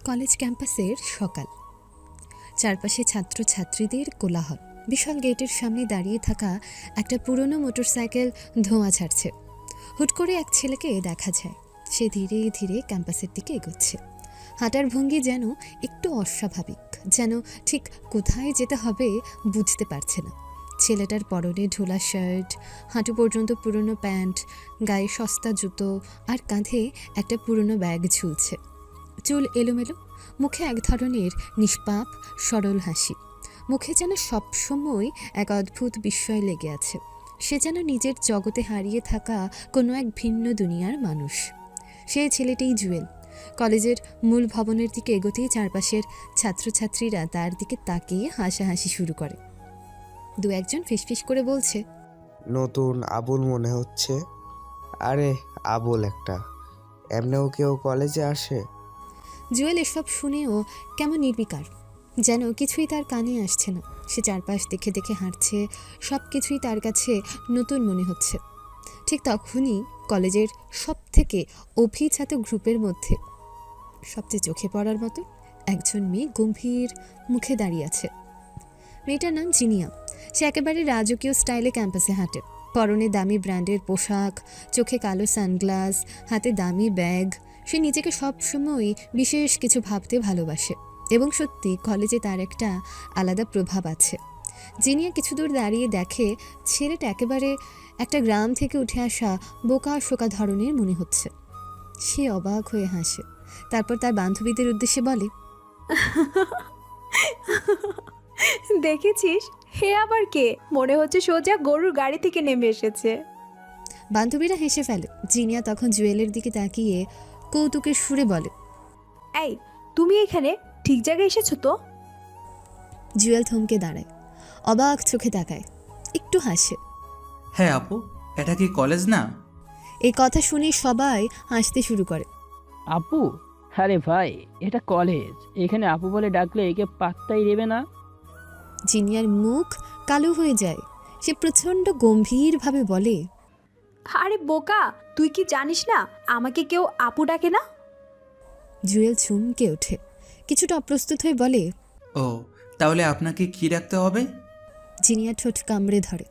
College ক্যাম্পাসের সকাল। চারপাশে ছাত্রছাত্রীদের কোলাহল। বিশাল গেটের সামনে দাঁড়িয়ে থাকা একটা পুরনো মোটরসাইকেল ধোঁয়া ছাড়ছে। হুট করে এক ছেলেকে দেখা যায়। সে ধীরে ধীরে ক্যাম্পাসের দিকে এগোচ্ছে। হাঁটার ভঙ্গি যেন একটু অস্বাভাবিক, যেন ঠিক কোথায় যেতে হবে বুঝতে পারছে না। ছেলেটার পরনে ঢোলা শার্ট, হাঁটু পর্যন্ত পুরনো প্যান্ট, গায়ে সস্তা জুতো, আর কাঁধে একটা পুরনো ব্যাগ ঝুলছে। চুল এলোমেলো, মুখে এক ধরনের নিষ্পাপ সরল হাসি। মুখে যেন সবসময় এক অদ্ভুত বিস্ময় লেগে আছে। সে যেন নিজের জগতে হারিয়ে থাকা কোনো এক ভিন্ন দুনিয়ার মানুষ। সেই ছেলেটিই জুয়েল। কলেজের মূল ভবনের দিকে এগোতেই চারপাশের ছাত্রছাত্রীরা তার দিকে তাকিয়ে হাসাহাসি শুরু করে। দু একজন ফিসফিস করে বলছে, নতুন আবুল মনে হচ্ছে। আরে আবুল একটা, এমনিও কেউ কলেজে আসে? জুয়েল এসব শুনেও কেমন নির্বিকার, যেন কিছুই তার কানে আসছে না। সে চারপাশ দেখে দেখে হাঁটছে, সব কিছুই তার কাছে নতুন মনে হচ্ছে। ঠিক তখনই কলেজের সব থেকে অভিজাত গ্রুপের মধ্যে সবচেয়ে চোখে পড়ার মতো একজন মেয়ে গম্ভীর মুখে দাঁড়িয়ে আছে। মেয়েটার নাম জিনিয়া। সে একেবারে রাজকীয় স্টাইলে ক্যাম্পাসে হাঁটে। পরনে দামি ব্র্যান্ডের পোশাক, চোখে কালো সানগ্লাস, হাতে দামি ব্যাগ। সে নিজেকে সবসময় বিশেষ কিছু ভাবতে ভালোবাসে, এবং সত্যি কলেজে তার একটা আলাদা প্রভাব আছে। জিনিয়া কিছু দূর দাঁড়িয়ে দেখে ছেলেটা একেবারে একটা গ্রাম থেকে উঠে আসা বোকা শোকা ধরনের মনে হচ্ছে। সে অবাক হয়ে হাসে, তারপর তার বান্ধবীদের উদ্দেশ্যে বলে, দেখেছিস, হে আবার কে? মনে হচ্ছে সোজা গরুর গাড়ি থেকে নেমে এসেছে। বান্ধবীরা হেসে ফেলে। জিনিয়া তখন জুয়েলের দিকে তাকিয়ে কৌতুকের সুরে বলে, এই, তুমি এখানে ঠিক জায়গায় এসেছো তো? জুয়েল থমকে দাঁড়ায়, অবাক চোখে তাকায়, একটু হাসে। হ্যাঁ আপু, এটা কি কলেজ না? এই কথা শুনে সবাই হাসতে শুরু করে। আপু? আরে ভাই, এটা কলেজ, এখানে আপু বলে ডাকলে একে পাত্তাই দেবে না। জিনিয়ার মুখ কালো হয়ে যায়। সে প্রচণ্ড গম্ভীরভাবে বলে, আরে বোকা, তুই কি জানিস না আমাকে কেউ আপু ডাকে না? জুয়েল চমকে ওঠে, কিছুটা অপ্রস্তুত হয়ে বলে, ও, তাহলে আপনাকে কি রাখতে হবে? জিনিয়া ঠোঁট কামড়ে ধরে।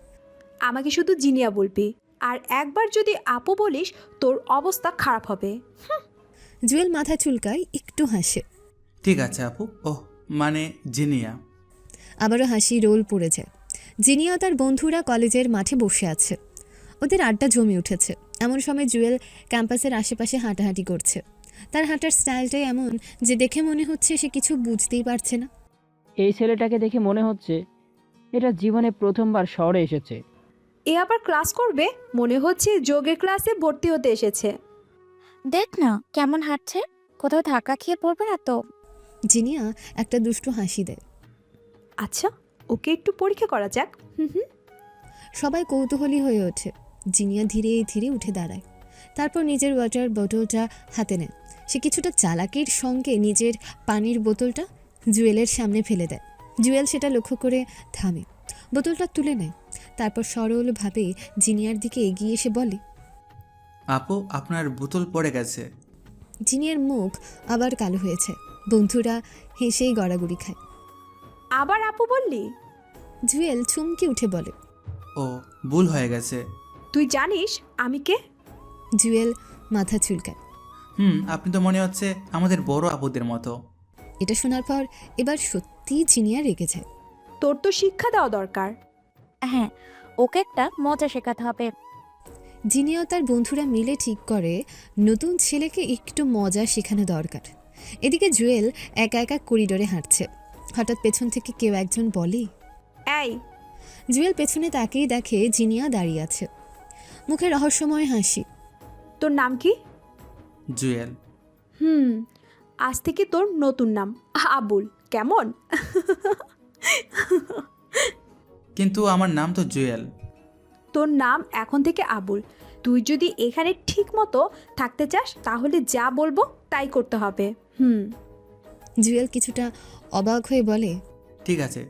আমাকে শুধু জিনিয়া বলবি, আর একবার যদি আপু বলিস তোর অবস্থা খারাপ হবে। জুয়েল মাথা চুলকায়, একটু হাসে। ঠিক আছে আপু। ওহ, মানে জিনিয়া। আবারও হাসি রোল পড়ে যায়। জিনিয়া তার বন্ধুরা কলেজের মাঠে বসে আছে। ওদের আড্ডা জমে উঠেছে। এমন সময় জুয়েল ক্যাম্পাসের আশেপাশে হাঁটাহাঁটি করছে। তার হাঁটার স্টাইলটাই এমন যে দেখে মনে হচ্ছে সে কিছু বুঝতেই পারছে না। এই ছেলেটাকে দেখে মনে হচ্ছে এটা জীবনে প্রথমবার শহরে এসেছে। এ আবার ক্লাস করবে? মনে হচ্ছে যোগের ক্লাসে ভর্তি হতে এসেছে। দেখ না কেমন হাঁটছে, কোথাও ধাক্কা খেয়ে পড়বে না তো? জিনিয়া একটা দুষ্টু হাসি দেয়। আচ্ছা, ওকে একটু পরীক্ষা করা যাক। হুম। সবাই কৌতূহলী হয়ে ওঠে। জিনিয়া ধীরে ধীরে উঠে দাঁড়ায়, তারপর নিজের ওয়াটার বোতলটা হাতে নেয়। সে কিছুটা চালাকির সঙ্গে নিজের পানির বোতলটা জুয়েলের সামনে ফেলে দেয়। জুয়েল সেটা লক্ষ্য করে থামে, বোতলটা তুলে নেয়। তারপর সরলভাবে জিনিয়ার দিকে এগিয়ে এসে বলে, আপু, আপনার বোতল পড়ে গেছে। জিনিয়ার মুখ আবার কালো হয়েছে। বন্ধুরা হেসেই গড়াগড়ি খায়। আবার আপু বললি? জুয়েল চমকে উঠে বলে, ও, ভুল হয়ে গেছে। তুই জানিস আমি কে? জুয়েল মাথা চুলকায়। আপনি তো মনে হচ্ছে আমাদের বড় আপুদের মতো। এটা শোনার পর এবার সত্যি জিনিয়া রেগে যায়। তোর তো শিক্ষা দেওয়া দরকার। হ্যাঁ, ওকে একটা মজা শেখাতে হবে। জিনিয়া ও তার বন্ধুরা মিলে ঠিক করে নতুন ছেলেকে একটু মজা শেখানো দরকার। এদিকে জুয়েল একা একা করিডোরে হাঁটছে। হঠাৎ পেছন থেকে কেউ একজন বলে, এই, জুয়েল পেছনে তাকিয়ে দেখে জিনিয়া দাঁড়িয়ে আছে, মুখে রহস্যময় হাসি। তোর নাম কি? জুয়েল। আজ থেকে তোর নতুন নাম আবুল, কেমন? কিন্তু আমার নাম তো জুয়েল। তোর নাম এখন থেকে আবুল। তুই যদি এখানে ঠিক মতো থাকতে চাস তাহলে যা বলবো তাই করতে হবে। জুয়েল কিছুটা অবাক হয়ে বলে, ঠিক আছে,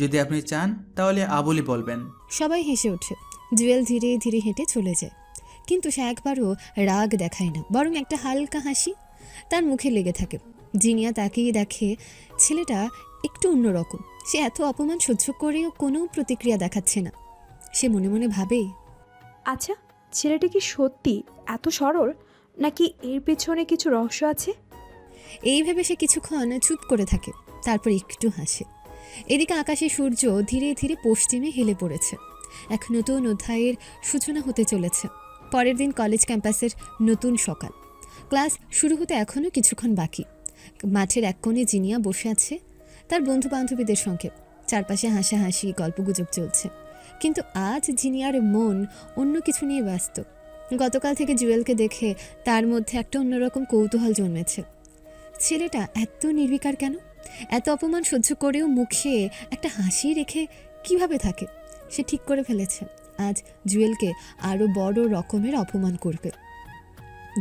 যদি আপনি চান তাহলে আবুলই বলবেন। সবাই হেসে ওঠে। জুয়েল ধীরে ধীরে হেঁটে চলে যায়। কিন্তু সে একবারও রাগ দেখায় না, বরং একটা হালকা হাসি তার মুখে লেগে থাকে। জিনিয়া তাকিয়ে দেখে ছেলেটা একটু অন্যরকম। সে এত অপমান সহ্য করেও কোনো প্রতিক্রিয়া দেখাচ্ছে না। সে মনে মনে ভাবে, আচ্ছা, ছেলেটা কি সত্যি এত সরল, নাকি এর পেছনে কিছু রহস্য আছে? এই ভেবে সে কিছুক্ষণ চুপ করে থাকে, তারপর একটু হাসে। এদিকে আকাশে সূর্য ধীরে ধীরে পশ্চিমে হেলে পড়েছে। এক নতুন অধ্যায়ের সূচনা হতে চলেছে। পরের দিন কলেজ ক্যাম্পাসের নতুন সকাল। ক্লাস শুরু হতে এখনও কিছুক্ষণ বাকি। মাঠের এক কোণে জিনিয়া বসে আছে তার বন্ধু বান্ধবীদের সঙ্গে। চারপাশে হাসাহাসি, গল্পগুজব চলছে। কিন্তু আজ জিনিয়ার মন অন্য কিছু নিয়ে ব্যস্ত। গতকাল থেকে জুয়েলকে দেখে তার মধ্যে একটা অন্যরকম কৌতূহল জন্মেছে। ছেলেটা এত নির্বিকার কেন? এত অপমান সহ্য করেও মুখে একটা হাসি রেখে কিভাবে থাকে? সে ঠিক করে ফেলেছে আজ জুয়েলকে আরও বড় রকমের অপমান করবে।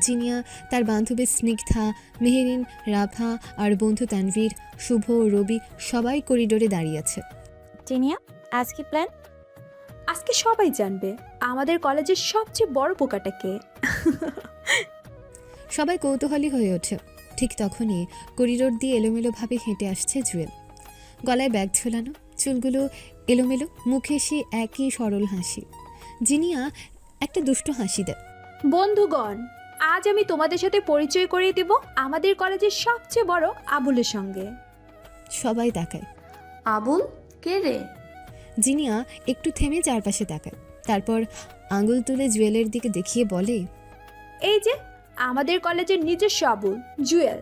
জিনিয়া, তার বান্ধবী স্নিগ্ধা, মেহেরিন, রাফা আর বন্ধু তানভীর, শুভ, রবি সবাই করিডোরে দাঁড়িয়ে আছে। জিনিয়া, আজ কি প্ল্যান? আজকে সবাই জানবে আমাদের কলেজের সবচেয়ে বড় পোকাটা কে। সবাই কৌতূহলী হয়ে ওঠে। ঠিক তখনই করিডোর দিয়ে এলোমেলোভাবে হেঁটে আসছে জুয়েল। গলায় ব্যাগ ঝোলানো, চুলগুলো এলোমেলো, মুখে সে একই সরল হাসি। জিনিয়া একটা দুষ্ট হাসি দেয়। বন্ধুগণ, আজ আমি তোমাদের সাথে পরিচয় করিয়ে দেব আমাদের কলেজের সবচেয়ে বড় আবুলের সঙ্গে। সবাই তাকায়। আবুল কে রে? জিনিয়া একটু থেমে চারপাশে তাকায়, তারপর আঙুল তুলে জুয়েলের দিকে দেখিয়ে বলে, এই যে আমাদের কলেজের নিজস্ব আবুল, জুয়েল।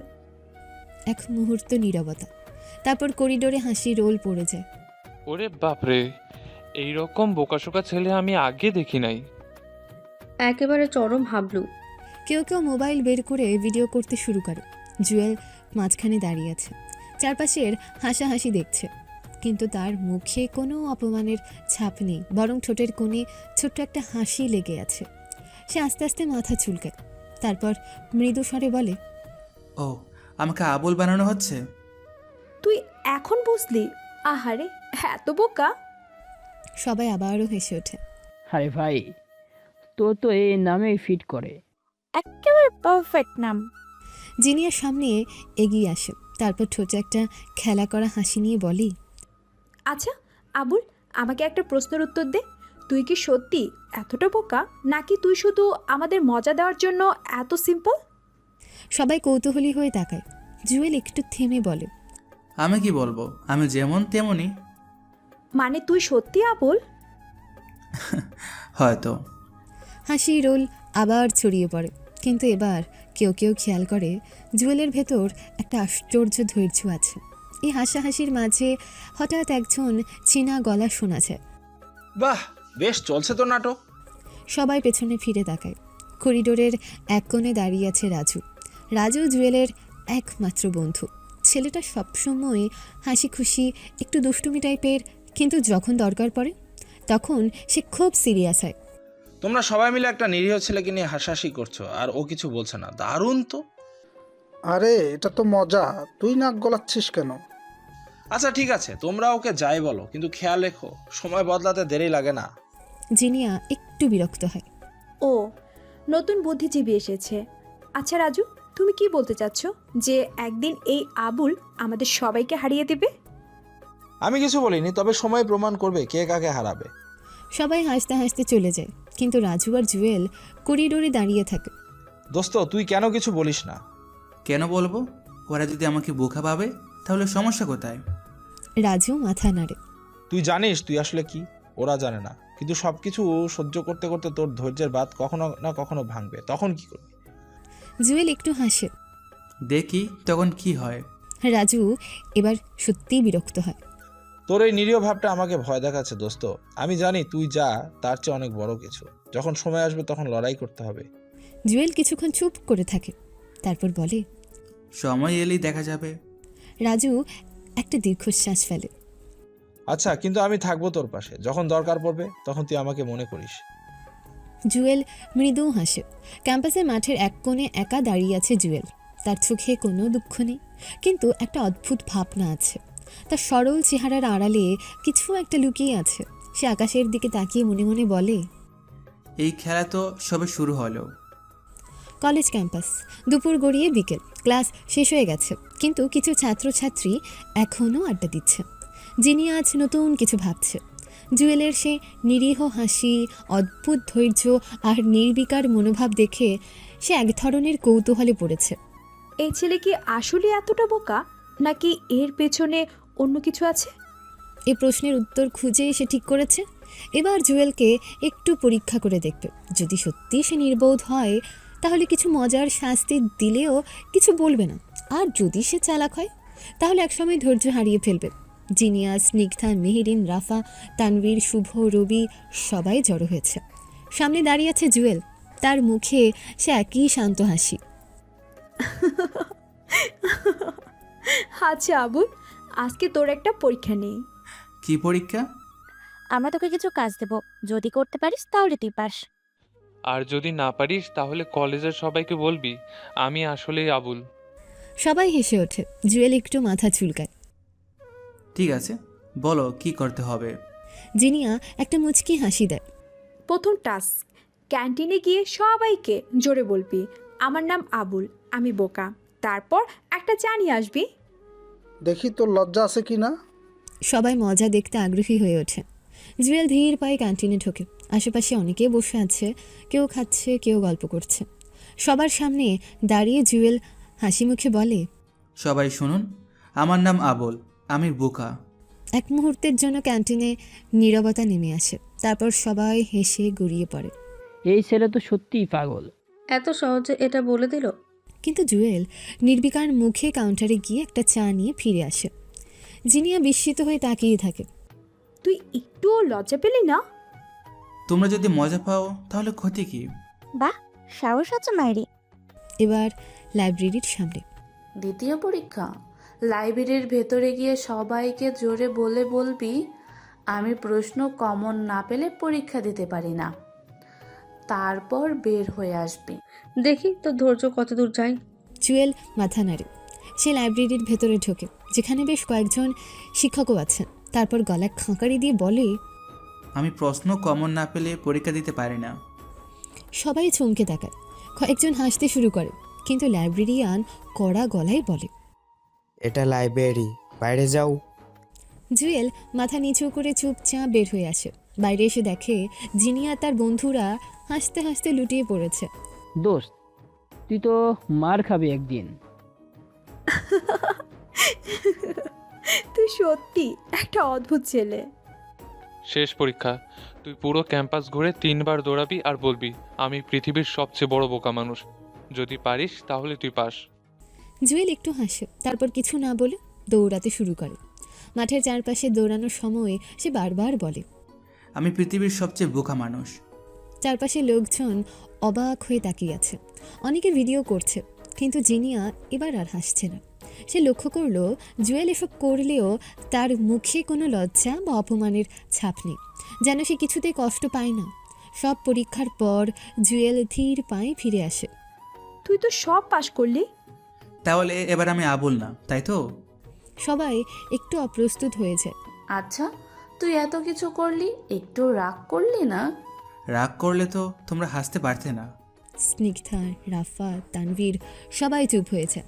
এক মুহূর্ত নীরবতা, তারপর করিডোরে হাসি রোল পড়ে যায়। ওরে বাপরে, এইরকম বোকাশোকা ছেলে আমি আগে দেখি নাই। একেবারে চরম হাবলু। কেউ কেউ মোবাইল বের করে ভিডিও করতে শুরু করে। জুয়েল মাঝখানে দাঁড়িয়ে আছে, চারপাশের হাসাহাসি দেখছে, কিন্তু তার মুখে কোনো অপমানের ছাপ নেই, বরং ঠোঁটের কোণে ছোট্ট একটা হাসি লেগে আছে। সে আস্তে আস্তে মাথা চুলকায়, তারপর মৃদু স্বরে বলে, ও, আমাকে আবুল বানানো হচ্ছে? তুই এখন বুঝলি? আহারে, এত বোকা। সবাই আবারও হেসে ওঠে। আরে ভাই, তোর তো এই নামেই ফিট করে। একেবারে পারফেক্ট নাম। জিনিয়ার সামনে এগিয়ে আসে, তারপর ঠোঁটে একটা খেলা করা হাসি নিয়ে বলি, আচ্ছা আবুল, আমাকে একটা প্রশ্নের উত্তর দে। তুই কি সত্যি এতটা বোকা, নাকি তুই শুধু আমাদের মজা দেওয়ার জন্য এত সিম্পল? সবাই কৌতূহলী হয়ে তাকায়। জুয়েল একটু থেমে বলে, আমি কি বলবো, আমি যেমন তেমনই। মানে তুই সত্যি আবুল? হয়তো। হাসি রোল আবার ছড়িয়ে পড়ে, কিন্তু এবার কেউ কেউ খেয়াল করে জুয়েলের ভেতর একটা আশ্চর্য ধৈর্য আছে। এই হাসাহাসির মাঝে হঠাৎ একজন চীনা গলা শোনা যায়। বাহ, বেশ চলছে তো নাটক। সবাই পেছনে ফিরে তাকায়। করিডোরের এক কোণে দাঁড়িয়ে আছে রাজু। রাজু জুয়েলের একমাত্র বন্ধু। ছেলেটা সবসময় হাসি খুশি, একটু দুষ্টুমি টাইপের, কিন্তু যখন দরকার পড়ে তখন সে খুব সিরিয়াস হয়। তোমরা সবাই মিলে একটা নিরীহ ছেলেকে নিয়ে হাসাহাসি করছো আর ও কিছু বলছে না। দারুণ তো। আরে এটা তো মজা, তুই নাক গলাচ্ছিস কেন? আচ্ছা ঠিক আছে, তোমরা ওকে যাই বলো, কিন্তু খেয়াল রেখো সময় বদলাতে দেরি লাগে না। জিনিয়া একটু বিরক্ত হয়। ও, নতুন বুদ্ধিজীবী এসেছে। আচ্ছা রাজু, তুমি কি বলতে চাচ্ছ যে একদিন এই আবুল আমাদের সবাইকে হারিয়ে দেবে? আমি কিছু বলিনি, তবে সময় প্রমাণ করবে কে কাকে হারাবে। সবাই হাসতে হাসতে চলে যায়, কিন্তু রাজু আর জুয়েল করিডোরে দাঁড়িয়ে থাকে। দোস্ত, তুই কেন কিছু বলিস না? কেন বলবো? ওরা যদি আমাকে বোকা ভাবে তাহলে সমস্যা কোথায়? রাজু মাথা নাড়ে। তুই জানিস তুই আসলে কি? ওরা জানে না, কিন্তু সব কিছু সহ্য করতে করতে তোর ধৈর্যের বাঁধ কখনো না কখনো ভাঙবে। তখন কি করবি? জুয়েল একটু হাসে। দেখি তখন কি হয়। রাজু এবার সত্যিই বিরক্ত হয়। তোর এই নিরীহ ভাবটা আমাকে ভয় দেখাচ্ছে দোস্ত। আমি জানি তুই যা তার চেয়ে অনেক বড় কিছু। যখন সময় আসবে তখন লড়াই করতে হবে। জুয়েল কিছুক্ষণ চুপ করে থাকে, তারপর বলে, সময় এলেই দেখা যাবে। রাজু একটা দীর্ঘশ্বাস ফেলে। আচ্ছা, কিন্তু আমি থাকবো তোর পাশে। যখন দরকার পড়বে তখন তুই আমাকে মনে করিস। জুয়েল মৃদু হাসে। ক্যাম্পাসের মাঠের এক কোণে একা দাঁড়িয়ে আছে জুয়েল। তার চোখে কোনো দুঃখ নেই, কিন্তু একটা অদ্ভুত ভাবনা আছে। তার সরল চেহারার আড়ালে কিছু একটা লুকিয়ে আছে। সে আকাশের দিকে তাকিয়ে মনে মনে বলে, এই খেলা তো সবে শুরু হলো। কলেজ ক্যাম্পাস, দুপুর গড়িয়ে বিকেল, ক্লাস শেষ হয়ে গেছে, কিন্তু কিছু ছাত্রছাত্রী এখনও আড্ডা দিচ্ছে। যিনি আজ নতুন কিছু ভাবছে। জুয়েলের সে নিরীহ হাসি, অদ্ভুত ধৈর্য আর নির্বিকার মনোভাব দেখে সে এক ধরনের কৌতূহলে পড়েছে। এই ছেলে কি আসলে এতটা বোকা, নাকি এর পেছনে অন্য কিছু আছে? এই প্রশ্নের উত্তর খুঁজে সে ঠিক করেছে এবার জুয়েলকে একটু পরীক্ষা করে দেখবে। যদি সত্যি সে নির্বোধ হয় তাহলে কিছু মজার শাস্তি দিলেও কিছু বলবে না, আর যদি সে চালাক হয় তাহলে একসময় ধৈর্য হারিয়ে ফেলবে। জিনিয়া, স্নিগ্ধা, মেহেরিন, রাফা, তানভীর, শুভ, রবি সবাই জড়ো হয়েছে। সামনে দাঁড়িয়ে আছে জুয়েল, তার মুখে সে একই শান্ত হাসি। আচ্ছা আবুল, আজকে তোর একটা পরীক্ষা নেই। কি পরীক্ষা? আমরা তোকে কিছু কাজ দেব, যদি করতে পারিস তাহলে তুই পাস। আর যদি না পারিস তাহলে কলেজের সবাইকে বলবি আমি আসলেই আবুল। সবাই হেসে ওঠে। জুয়েল একটু মাথা চুলকায়। ঠিক আছে, বলো কি করতে হবে। জিনিয়া একটা মুচকি হাসি দেয়। প্রথম টাস্ক, ক্যান্টিনে গিয়ে সবাইকে জোরে বলবি আমার নাম আবুল, আমি বোকা। তারপর একটা চা নিয়ে আসবি। দেখি তোর লজ্জা আছে কি না। সবাই মজা দেখতে আগ্রহী হয়ে ওঠে। জুয়েল ধীর পায়ে ক্যান্টিনে ঢোকে। আশেপাশে অনেকেই বসে আছে, কেউ খাচ্ছে, কেউ গল্প করছে। সবার সামনে দাঁড়িয়ে জুয়েল হাসি মুখে বলে, সবাই শুনুন, আমার নাম আবুল, আমি বোকা। এক মুহূর্তের জন্য ক্যান্টিনে নীরবতা নেমে আসে। তারপর সবাই হেসে গড়িয়ে পড়ে। এই ছেলে তো সত্যিই পাগল। এত সহজে এটা বলে দিল? কিন্তু জুয়েল নির্বিকার মুখে কাউন্টারে গিয়ে একটা চা নিয়ে ফিরে আসে। জিনিয়া বিস্মিত হয়ে তাকিয়ে থাকে। তুই একটুও লজ্জা পেলি না? তোমরা যদি মজা পাও তাহলে ক্ষতি কি? বাহ, সাহস আছে মাইরি। এবার লাইব্রেরির সামনে। দ্বিতীয় পরীক্ষা, লাইব্রেরির ভেতরে গিয়ে সবাইকে জোরে বলে বলবি আমি প্রশ্ন কমন না পেলে পরীক্ষা দিতে পারি না। তারপর বের হয়ে আসবি। দেখি তোর ধৈর্য কত দূর যায়। জুয়েল মাথা নাড়ে। সে লাইব্রেরির ভেতরে ঢোকে, যেখানে বেশ কয়েকজন শিক্ষকও আছেন। তারপর গলায় খাঁকারি দিয়ে বলে, আমি প্রশ্ন কমন না পেলে পরীক্ষা দিতে পারি না। সবাই চমকে তাকায়। কয়েকজন হাসতে শুরু করে, কিন্তু লাইব্রেরিয়ান কড়া গলায় বলে, এটা লাইব্রেরি, বাইরে যাও। জুয়েল মাথা নিচু করে চুপচাপ বের হয়ে আসে। বাইরে এসে দেখে জিনিয়া তার বন্ধুরা হাসতে হাসতে লুটিয়ে পড়েছে। দোস্ত, তুই তো মার খাবি একদিন। তুই সত্যি একটা অদ্ভুত ছেলে। শেষ পরীক্ষা, তুই পুরো ক্যাম্পাস ঘুরে 3 বার দৌড়াবি আর বলবি আমি পৃথিবীর সবচেয়ে বড় বোকা মানুষ। যদি পারিস তাহলে তুই পাস। জুয়েল একটু হাসে, তারপর কিছু না বলে দৌড়াতে শুরু করে। মাঠের চারপাশে দৌড়ানোর সময় সে বারবার বলে, আমি পৃথিবীর সবচেয়ে বোকা মানুষ। চারপাশে লোকজন অবাক হয়ে তাকিয়ে আছে। অনেকে ভিডিও করছে, কিন্তু জিনিয়া এবার আর হাসছে না। সে লক্ষ্য করলো জুয়েল এসব করলেও তার মুখে কোনো লজ্জা বা অপমানের ছাপ নেই, যেন সে কিছুতেই কষ্ট পায় না। সব পরীক্ষার পর জুয়েল ধীর পায়ে ফিরে আসে। তুই তো সব পাশ করলি। তাহলে এবার আমি আবুল না, তাই তো? সবাই একটু অপ্রস্তুত হয়ে যায়। আচ্ছা, তুই এত কিছু করলি, একটু রাগ করলি না? রাগ করলে তো তোমরা হাসতে পারতে না। স্নিগ্ধা, রাফা, তানভীর সবাই চুপ হয়েছে।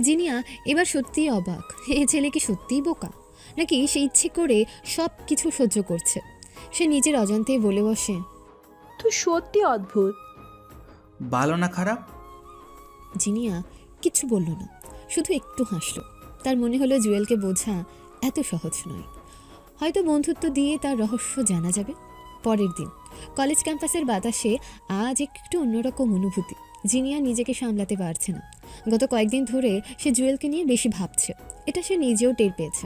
জিনিয়া এবার সত্যিই অবাক। এ ছেলে কি সত্যিই বোকা, নাকি সে ইচ্ছে করে সব কিছু সহ্য করছে? সে নিজের অজান্তেই বলে বসে, তুই সত্যি অদ্ভুত। ভালো না খারাপ? জিনিয়া কিচ্ছু বলল না, শুধু একটু হাসলো। তার মনে হলো জুয়েলকে বোঝা এত সহজ নয়। হয়তো বন্ধুত্ব দিয়ে তার রহস্য জানা যাবে। পরের দিন কলেজ ক্যাম্পাসের বাতাসে আজ একটু অন্যরকম অনুভূতি। জিনিয়া নিজেকে সামলাতে পারছে না। গত কয়েকদিন ধরে সে জুয়েলকে নিয়ে বেশি ভাবছে, এটা সে নিজেও টের পেয়েছে।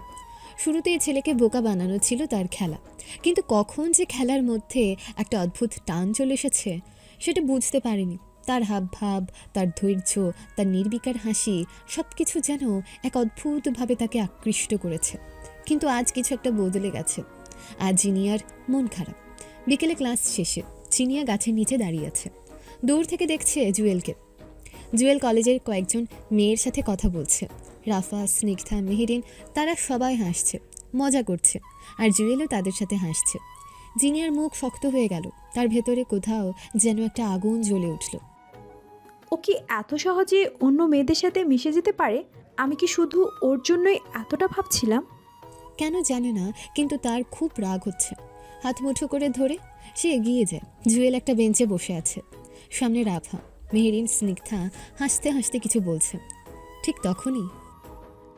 শুরুতে এই ছেলেকে বোকা বানানো ছিল তার খেলা, কিন্তু কখন যে খেলার মধ্যে একটা অদ্ভুত টান চলে এসেছে সেটা বুঝতে পারেনি। তার হাবভাব, তার ধৈর্য, তার নির্বিকার হাসি সব কিছু যেন এক অদ্ভুতভাবে তাকে আকৃষ্ট করেছে। কিন্তু আজ কিছু একটা বদলে গেছে। আজ জিনিয়ার মন খারাপ। বিকেলে ক্লাস শেষে জিনিয়া গাছের নিচে দাঁড়িয়ে আছে। দূর থেকে দেখছে জুয়েলকে। জুয়েল কলেজের কয়েকজন মেয়ের সাথে কথা বলছে। রাফা, স্নিগ্ধা, মেহেরিন তারা সবাই হাসছে, মজা করছে, আর জুয়েলও তাদের সাথে হাসছে। জিনিয়ার মুখ শক্ত হয়ে গেল, তার ভেতরে কোথাও যেন একটা আগুন জ্বলে উঠল। ও কি এত সহজে অন্য মেয়েদের সাথে মিশে যেতে পারে? আমি কি শুধু ওর জন্যই এতটা ভাবছিলাম? কেন জানে না, কিন্তু তার খুব রাগ হচ্ছে। হাত মুঠো করে ধরে সে এগিয়ে যায়। জুয়েল একটা বেঞ্চে বসে আছে, সামনে রাফা, মেহেরিন, স্নিগ্ধা হাসতে হাসতে কিছু বলছে। ঠিক তখনই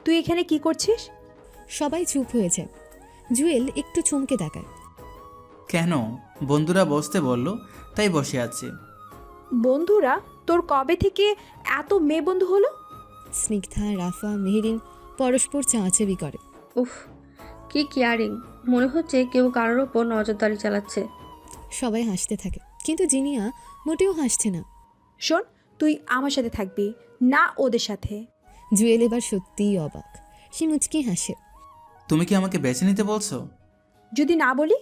তুই এখানে কি করছিস? সবাই চুপ হয়ে যায়। জুয়েল একটু চমকে তাকায়। কেন? বন্ধুরা বসতে বললো তাই বসে আছে। বন্ধুরা? তোর কবে থেকে এত মেয়ে বন্ধু হলো? স্নিগ্ধা, রাফা, মেহেরিন পরস্পর চাঁচাবি করে। উফ, কি কেয়ারিং! মনে হচ্ছে কেউ কারোর ওপর নজরদারি চালাচ্ছে। সবাই হাসতে থাকে, কিন্তু জিনিয়া মোটেও হাসছে না। শোন, তুই আমার সাথে থাকবি না ওদের সাথে। জুয়েল এবার সত্যিই অবাক। সে মুচকি হাসে। তুমি কি আমাকে বেছে নিতে বলছো? যদি না বলি?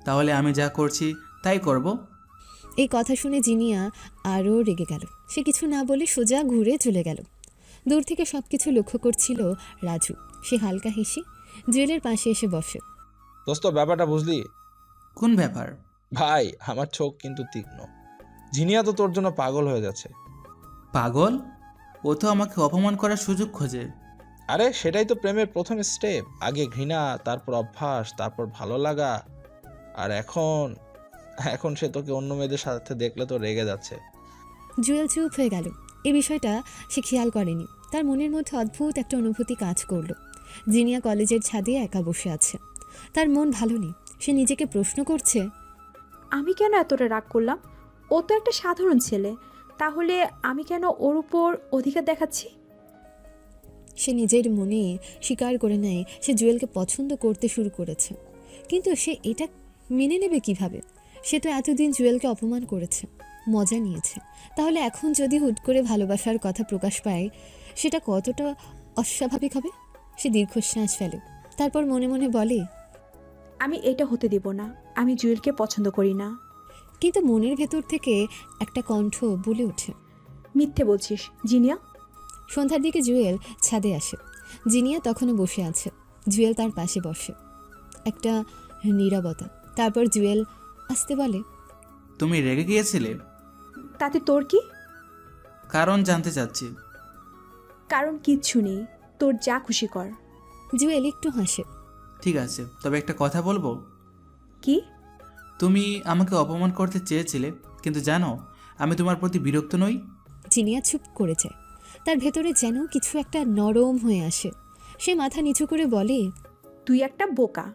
তাহলে আমি যা করছি তাই করব। এই কথা শুনে জিনিয়া আরও রেগে গেল। সে কিছু না বলে সোজা ঘুরে চলে গেল। দূর থেকে সব কিছু লক্ষ্য করছিল রাজু। সে হালকা হেসে জুয়েলের পাশে এসে বসে। দোস্ত, ব্যাপারটা বুঝলি? কোন ব্যাপার? ভাই, আমার চোখ কিন্তু তীক্ষ্ণ। জিনিয়া তো তোর জন্য পাগল হয়ে যাচ্ছে। পাগল? ও তো আমাকে অপমান করার সুযোগ খোঁজে। আরে সেটাই তো প্রেমের প্রথম স্টেপ। আগে ঘৃণা, তারপর অভ্যাস, তারপর ভালো লাগা, আর এখন সে তোকে অন্য মেয়েদের সাথে দেখলে তো রেগে যাচ্ছে। জুয়েল চুপ হয়ে গেল। এই বিষয়টা সে খেয়াল করেনি। তার মনের মধ্যে অদ্ভুত একটা অনুভূতি কাজ করলো। জিনিয়া কলেজের ছাদে একা বসে আছে। তার মন ভালো নেই। সে নিজেকে প্রশ্ন করছে, আমি কেন এতটা রাগ করলাম? ও তো একটা সাধারণ ছেলে, তাহলে আমি কেন ওর উপর অধিকার দেখাচ্ছি? সে নিজের মনে স্বীকার করে নেয় সে জুয়েলকে পছন্দ করতে শুরু করেছে। কিন্তু সে এটা মেনে নেবে কিভাবে? সে তো এতদিন জুয়েলকে অপমান করেছে, মজা নিয়েছে। তাহলে এখন যদি হুট করে ভালোবাসার কথা প্রকাশ পায়, সেটা কতটা অস্বাভাবিক হবে? সে দীর্ঘশ্বাস ফেলে, তারপর মনে মনে বলে, আমি এটা হতে দিব না। আমি জুয়েলকে পছন্দ করি না। কিন্তু মনের ভেতর থেকে একটা কণ্ঠ বলে ওঠে, মিথ্যে বলছিস জিনিয়া। সন্ধ্যার দিকে জুয়েল ছাদে আসে। জিনিয়া তখনও বসে আছে। জুয়েল তার পাশে বসে। একটা নীরবতা। তারপর জুয়েল আসতে বলে, তুমি রেগে গিয়েছিলে? তাতে তোর কি? কারণ জানতে চাচ্ছি। কারণ কিচ্ছু নেই, তোর যা খুশি কর। জুয়েল একটু হাসে। ঠিক আছে, তবে একটা কথা বলবো। কি? তুমি আমাকে অপমান করতে চেয়েছিলে, কিন্তু জানো আমি তোমার প্রতি বিরক্ত নই। জিনিয়া চুপ করে যায়। তার ভেতরে যেন কিছু একটা নরম হয়ে আসে। সে মাথা নিচু করে বলে, তুই একটা বোকা।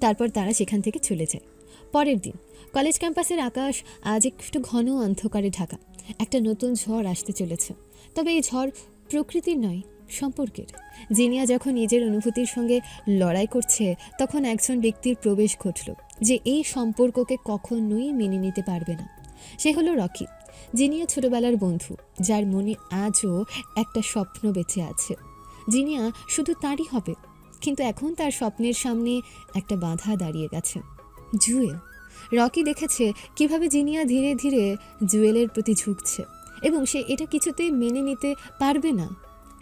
তারপর তারা সেখান থেকে চলে যায়। পরের দিন কলেজ ক্যাম্পাসের আকাশ আজ একটু ঘন অন্ধকারে ঢাকা। একটা নতুন ঝড় আসতে চলেছে। তবে এই ঝড় প্রকৃতির নয়, সম্পর্কের। জিনিয়া যখন নিজের অনুভূতির সঙ্গে লড়াই করছে, তখন একজন ব্যক্তির প্রবেশ ঘটল যে এই সম্পর্ককে কখনোই মেনে নিতে পারবে না। সে হলো রকি, জিনিয়া ছোটবেলার বন্ধু, যার মনে আজও একটা স্বপ্ন বেঁচে আছে। জিনিয়া শুধু তারই হবে, কিন্তু এখন তার স্বপ্নের সামনে একটা বাধা দাঁড়িয়ে গেছে, জুয়েল। রকি দেখেছে কিভাবে জিনিয়া ধীরে ধীরে জুয়েলের প্রতি ঝুঁকছে, এবং সে এটা কিছুতেই মেনে নিতে পারবে না।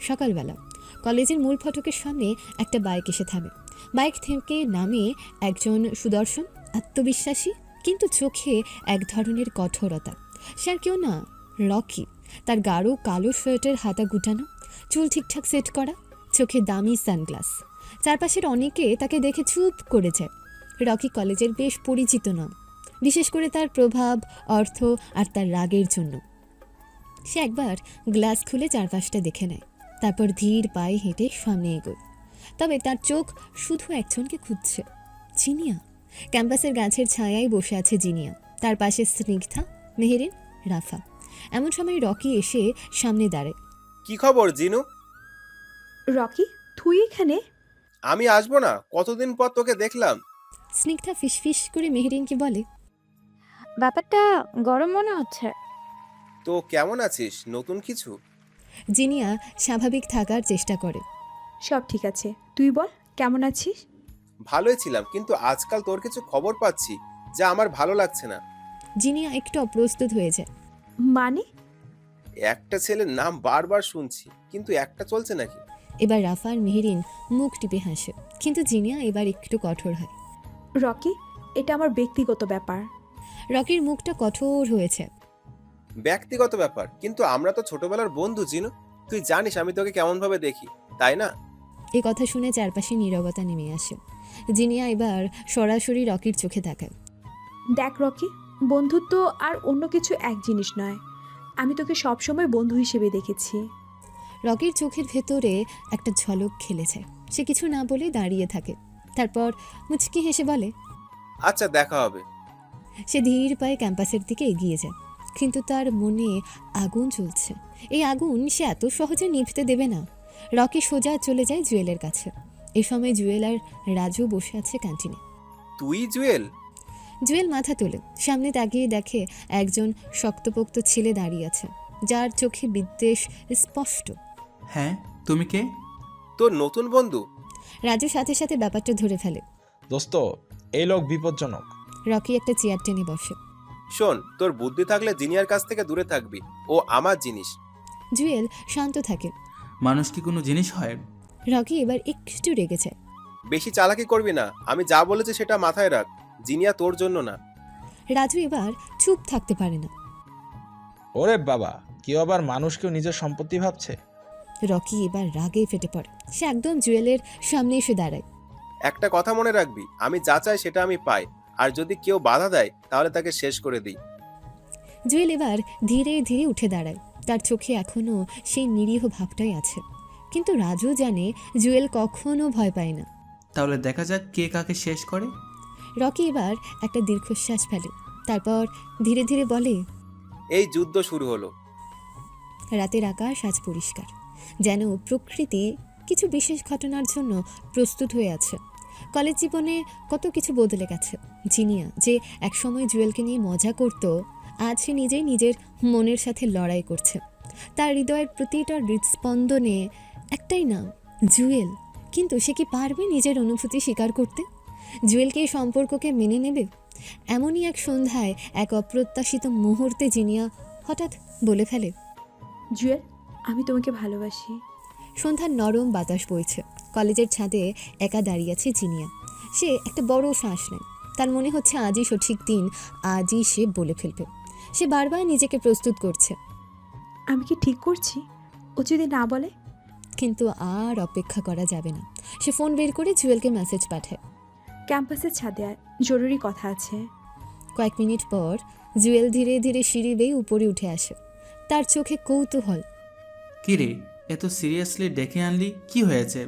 সকালবেলা কলেজের মূল ফটকের সামনে একটা বাইক এসে থামে। বাইক থেকে নামে একজন সুদর্শন, আত্মবিশ্বাসী, কিন্তু চোখে এক ধরনের কঠোরতা। সে আর কেউ না, রকি। তার গাঢ় কালো শার্টের হাতা গুটানো, চুল ঠিকঠাক সেট করা, চোখে দামি সানগ্লাস। চারপাশের অনেকে তাকে দেখে চুপ করে যায়। রকি কলেজের বেশ পরিচিত নাম, বিশেষ করে তার প্রভাব, অর্থ আর তার রাগের জন্য। সে একবার গ্লাস খুলে চারপাশটা দেখে নেয়, তারপর ধীর পায়ে হেঁটে সামনে এগোয়। তবে তার চোখ শুধু একজনকে খুঁজছে, জিনিয়া। ক্যাম্পাসের গাছের ছায়ায় বসে আছে জিনিয়া, তার পাশে স্নিগ্ধা, মেহেরিন, রাফা। এমন সময় রকি এসে সামনে দাঁড়ায়। কি খবর জিনু? রকি, তুই এখানে? আমি আসবো না? কতদিন পর তোকে দেখলাম। স্নিগ্ধা ফিসফিস করে মেহেরিনকে বলে, ব্যাপারটা গরম মনে হচ্ছে। তো কেমন আছিস? নতুন কিছু? জিনিয়া স্বাভাবিক থাকার চেষ্টা করে। সব ঠিক আছে, তুই বল কেমন আছিস? ভালোই ছিলাম, কিন্তু আজকাল তোর কিছু খবর পাচ্ছি যা আমার ভালো লাগছে না। জিনিয়া একটু অপ্রস্তুত হয়ে যায়। মানে? একটা ছেলের নাম বারবার শুনছি, কিন্তু একটা চলছে নাকি? এবার রাফা আর মেহেরিন মুখ টিপে হাসে, কিন্তু জিনিয়া এবার একটু কঠোর হয়। রকি, এটা আমার ব্যক্তিগত ব্যাপার। রকির মুখটা কঠোর হয়েছে। ব্যক্তিগত ব্যাপার, কিন্তু আমরা তো ছোটবেলার বন্ধু জিনু। তুই জানিস আমি তোকে কেমন ভাবে দেখি, তাই না? এই কথা শুনে চারপাশে নীরবতা নেমে আসে। জিনিয়া এবার সরাসরি রকির চোখে তাকায়। দেখ রকি, বন্ধুত্ব আর অন্য কিছু এক জিনিস নয়। আমি তোকে সবসময় বন্ধু হিসেবে দেখেছি। রকির চোখের ভেতরে একটা ঝলক খেলে যায়। সে কিছু না বলে দাঁড়িয়ে থাকে, তারপর মুচকি হেসে বলে, আচ্ছা, দেখা হবে। সে ধীর পায়ে ক্যাম্পাসের দিকে এগিয়ে যায়, কিন্তু তার মনে আগুন জ্বলছে। এই আগুন সে এত সহজে নিভতে দেবে না। রকি সোজা চলে যায় জুয়েলের কাছে। এই সময় জুয়েল আর রাজু বসে আছে ক্যান্টিনে। তুই জুয়েল? জুয়েল মাথা তোলে, সামনে তাকিয়ে দেখে একজন শক্তপোক্ত ছেলে দাঁড়িয়ে আছে, যার চোখে বিদ্বেষ স্পষ্ট। হ্যাঁ, তুমি কে? তোর নতুন বন্ধু। রাজু সাথে সাথে ব্যাপারটা ধরে ফেলে। দোস্ত, এই লোক বিপজ্জনক। রকি একটা চেয়ার টেনে বসে। শোন, তোর বুদ্ধি থাকলে জিনিয়ার কাছ থেকে দূরে থাকবি, ও আমার জিনিস। জুয়েল শান্ত থাকে। মানুষ কি কোনো জিনিস হয়? রকি এবার একটু রেগে যায়। বেশি চালাকি করবি না, আমি যা বলেছি সেটা মাথায় রাখ। জিনিয়া তোর জন্য না। রাজু এবার চুপ থাকতে পারে না। ওরে বাবা, কেউ আবার মানুষকেও নিজের সম্পত্তি ভাবছে। রকি এবার রাগে ফেটে পড়ে। সে একদম জুয়েলের সামনে এসে দাঁড়ায়। একটা কথা মনে রাখবি, আমি যা চাই সেটা আমি পাই, আর যদি কেউ বাধা দেয় তাহলে তাকে শেষ করে দিই। জুয়েল এবার ধীরে ধীরে উঠে দাঁড়ায়। তার চোখে এখনও সেই নিরীহ ভাবটাই আছে, কিন্তু রাজু জানে জুয়েল কখনো ভয় পায় না। তাহলে দেখা যাক কে কাকে শেষ করে। রকি এবার একটা দীর্ঘশ্বাস ফেলে, তারপর ধীরে ধীরে বলে, এই যুদ্ধ শুরু হলো। রাতের আকাশ আজ পরিষ্কার, যেন প্রকৃতি কিছু বিশেষ ঘটনার জন্য প্রস্তুত হয়ে আছে। কলেজ জীবনে কত কিছু বদলে গেছে। জিনিয়া যে একসময় জুয়েলকে নিয়ে মজা করত, আজ সে নিজেই নিজের মনের সাথে লড়াই করছে। তার হৃদয়ের প্রতিটা হৃদস্পন্দনে একটাই নাম, জুয়েল। কিন্তু সে কি পারবে নিজের অনুভূতি স্বীকার করতে? জুয়েলকে এই সম্পর্ককে মেনে নেবে? এমনই এক সন্ধ্যায়, এক অপ্রত্যাশিত মুহূর্তে জিনিয়া হঠাৎ বলে ফেলে, জুয়েল, আমি তোমাকে ভালোবাসি। সন্ধ্যার নরম বাতাস বইছে। কলেজের ছাদে একা দাঁড়িয়ে আছে জিনিয়া। সে একটা বড় শ্বাস নেয়। তার মনে হচ্ছে আজই সঠিক দিন, আজই সে বলে ফেলবে। সে বারবার নিজেকে প্রস্তুত করছে। আমি কি ঠিক করছি? ও যদি না বলে? কিন্তু আর অপেক্ষা করা যাবে না। সে ফোন বের করে জুয়েলকে মেসেজ পাঠায়। ক্যাম্পাসের ছাদে আয়, জরুরি কথা আছে। কয়েক মিনিট পর জুয়েল ধীরে ধীরে সিঁড়ি বেয়ে উপরে উঠে আসে। তার চোখে কৌতূহল। কি রে, এত সিরিয়াসলি ডেকে আনলি, কি হয়েছে?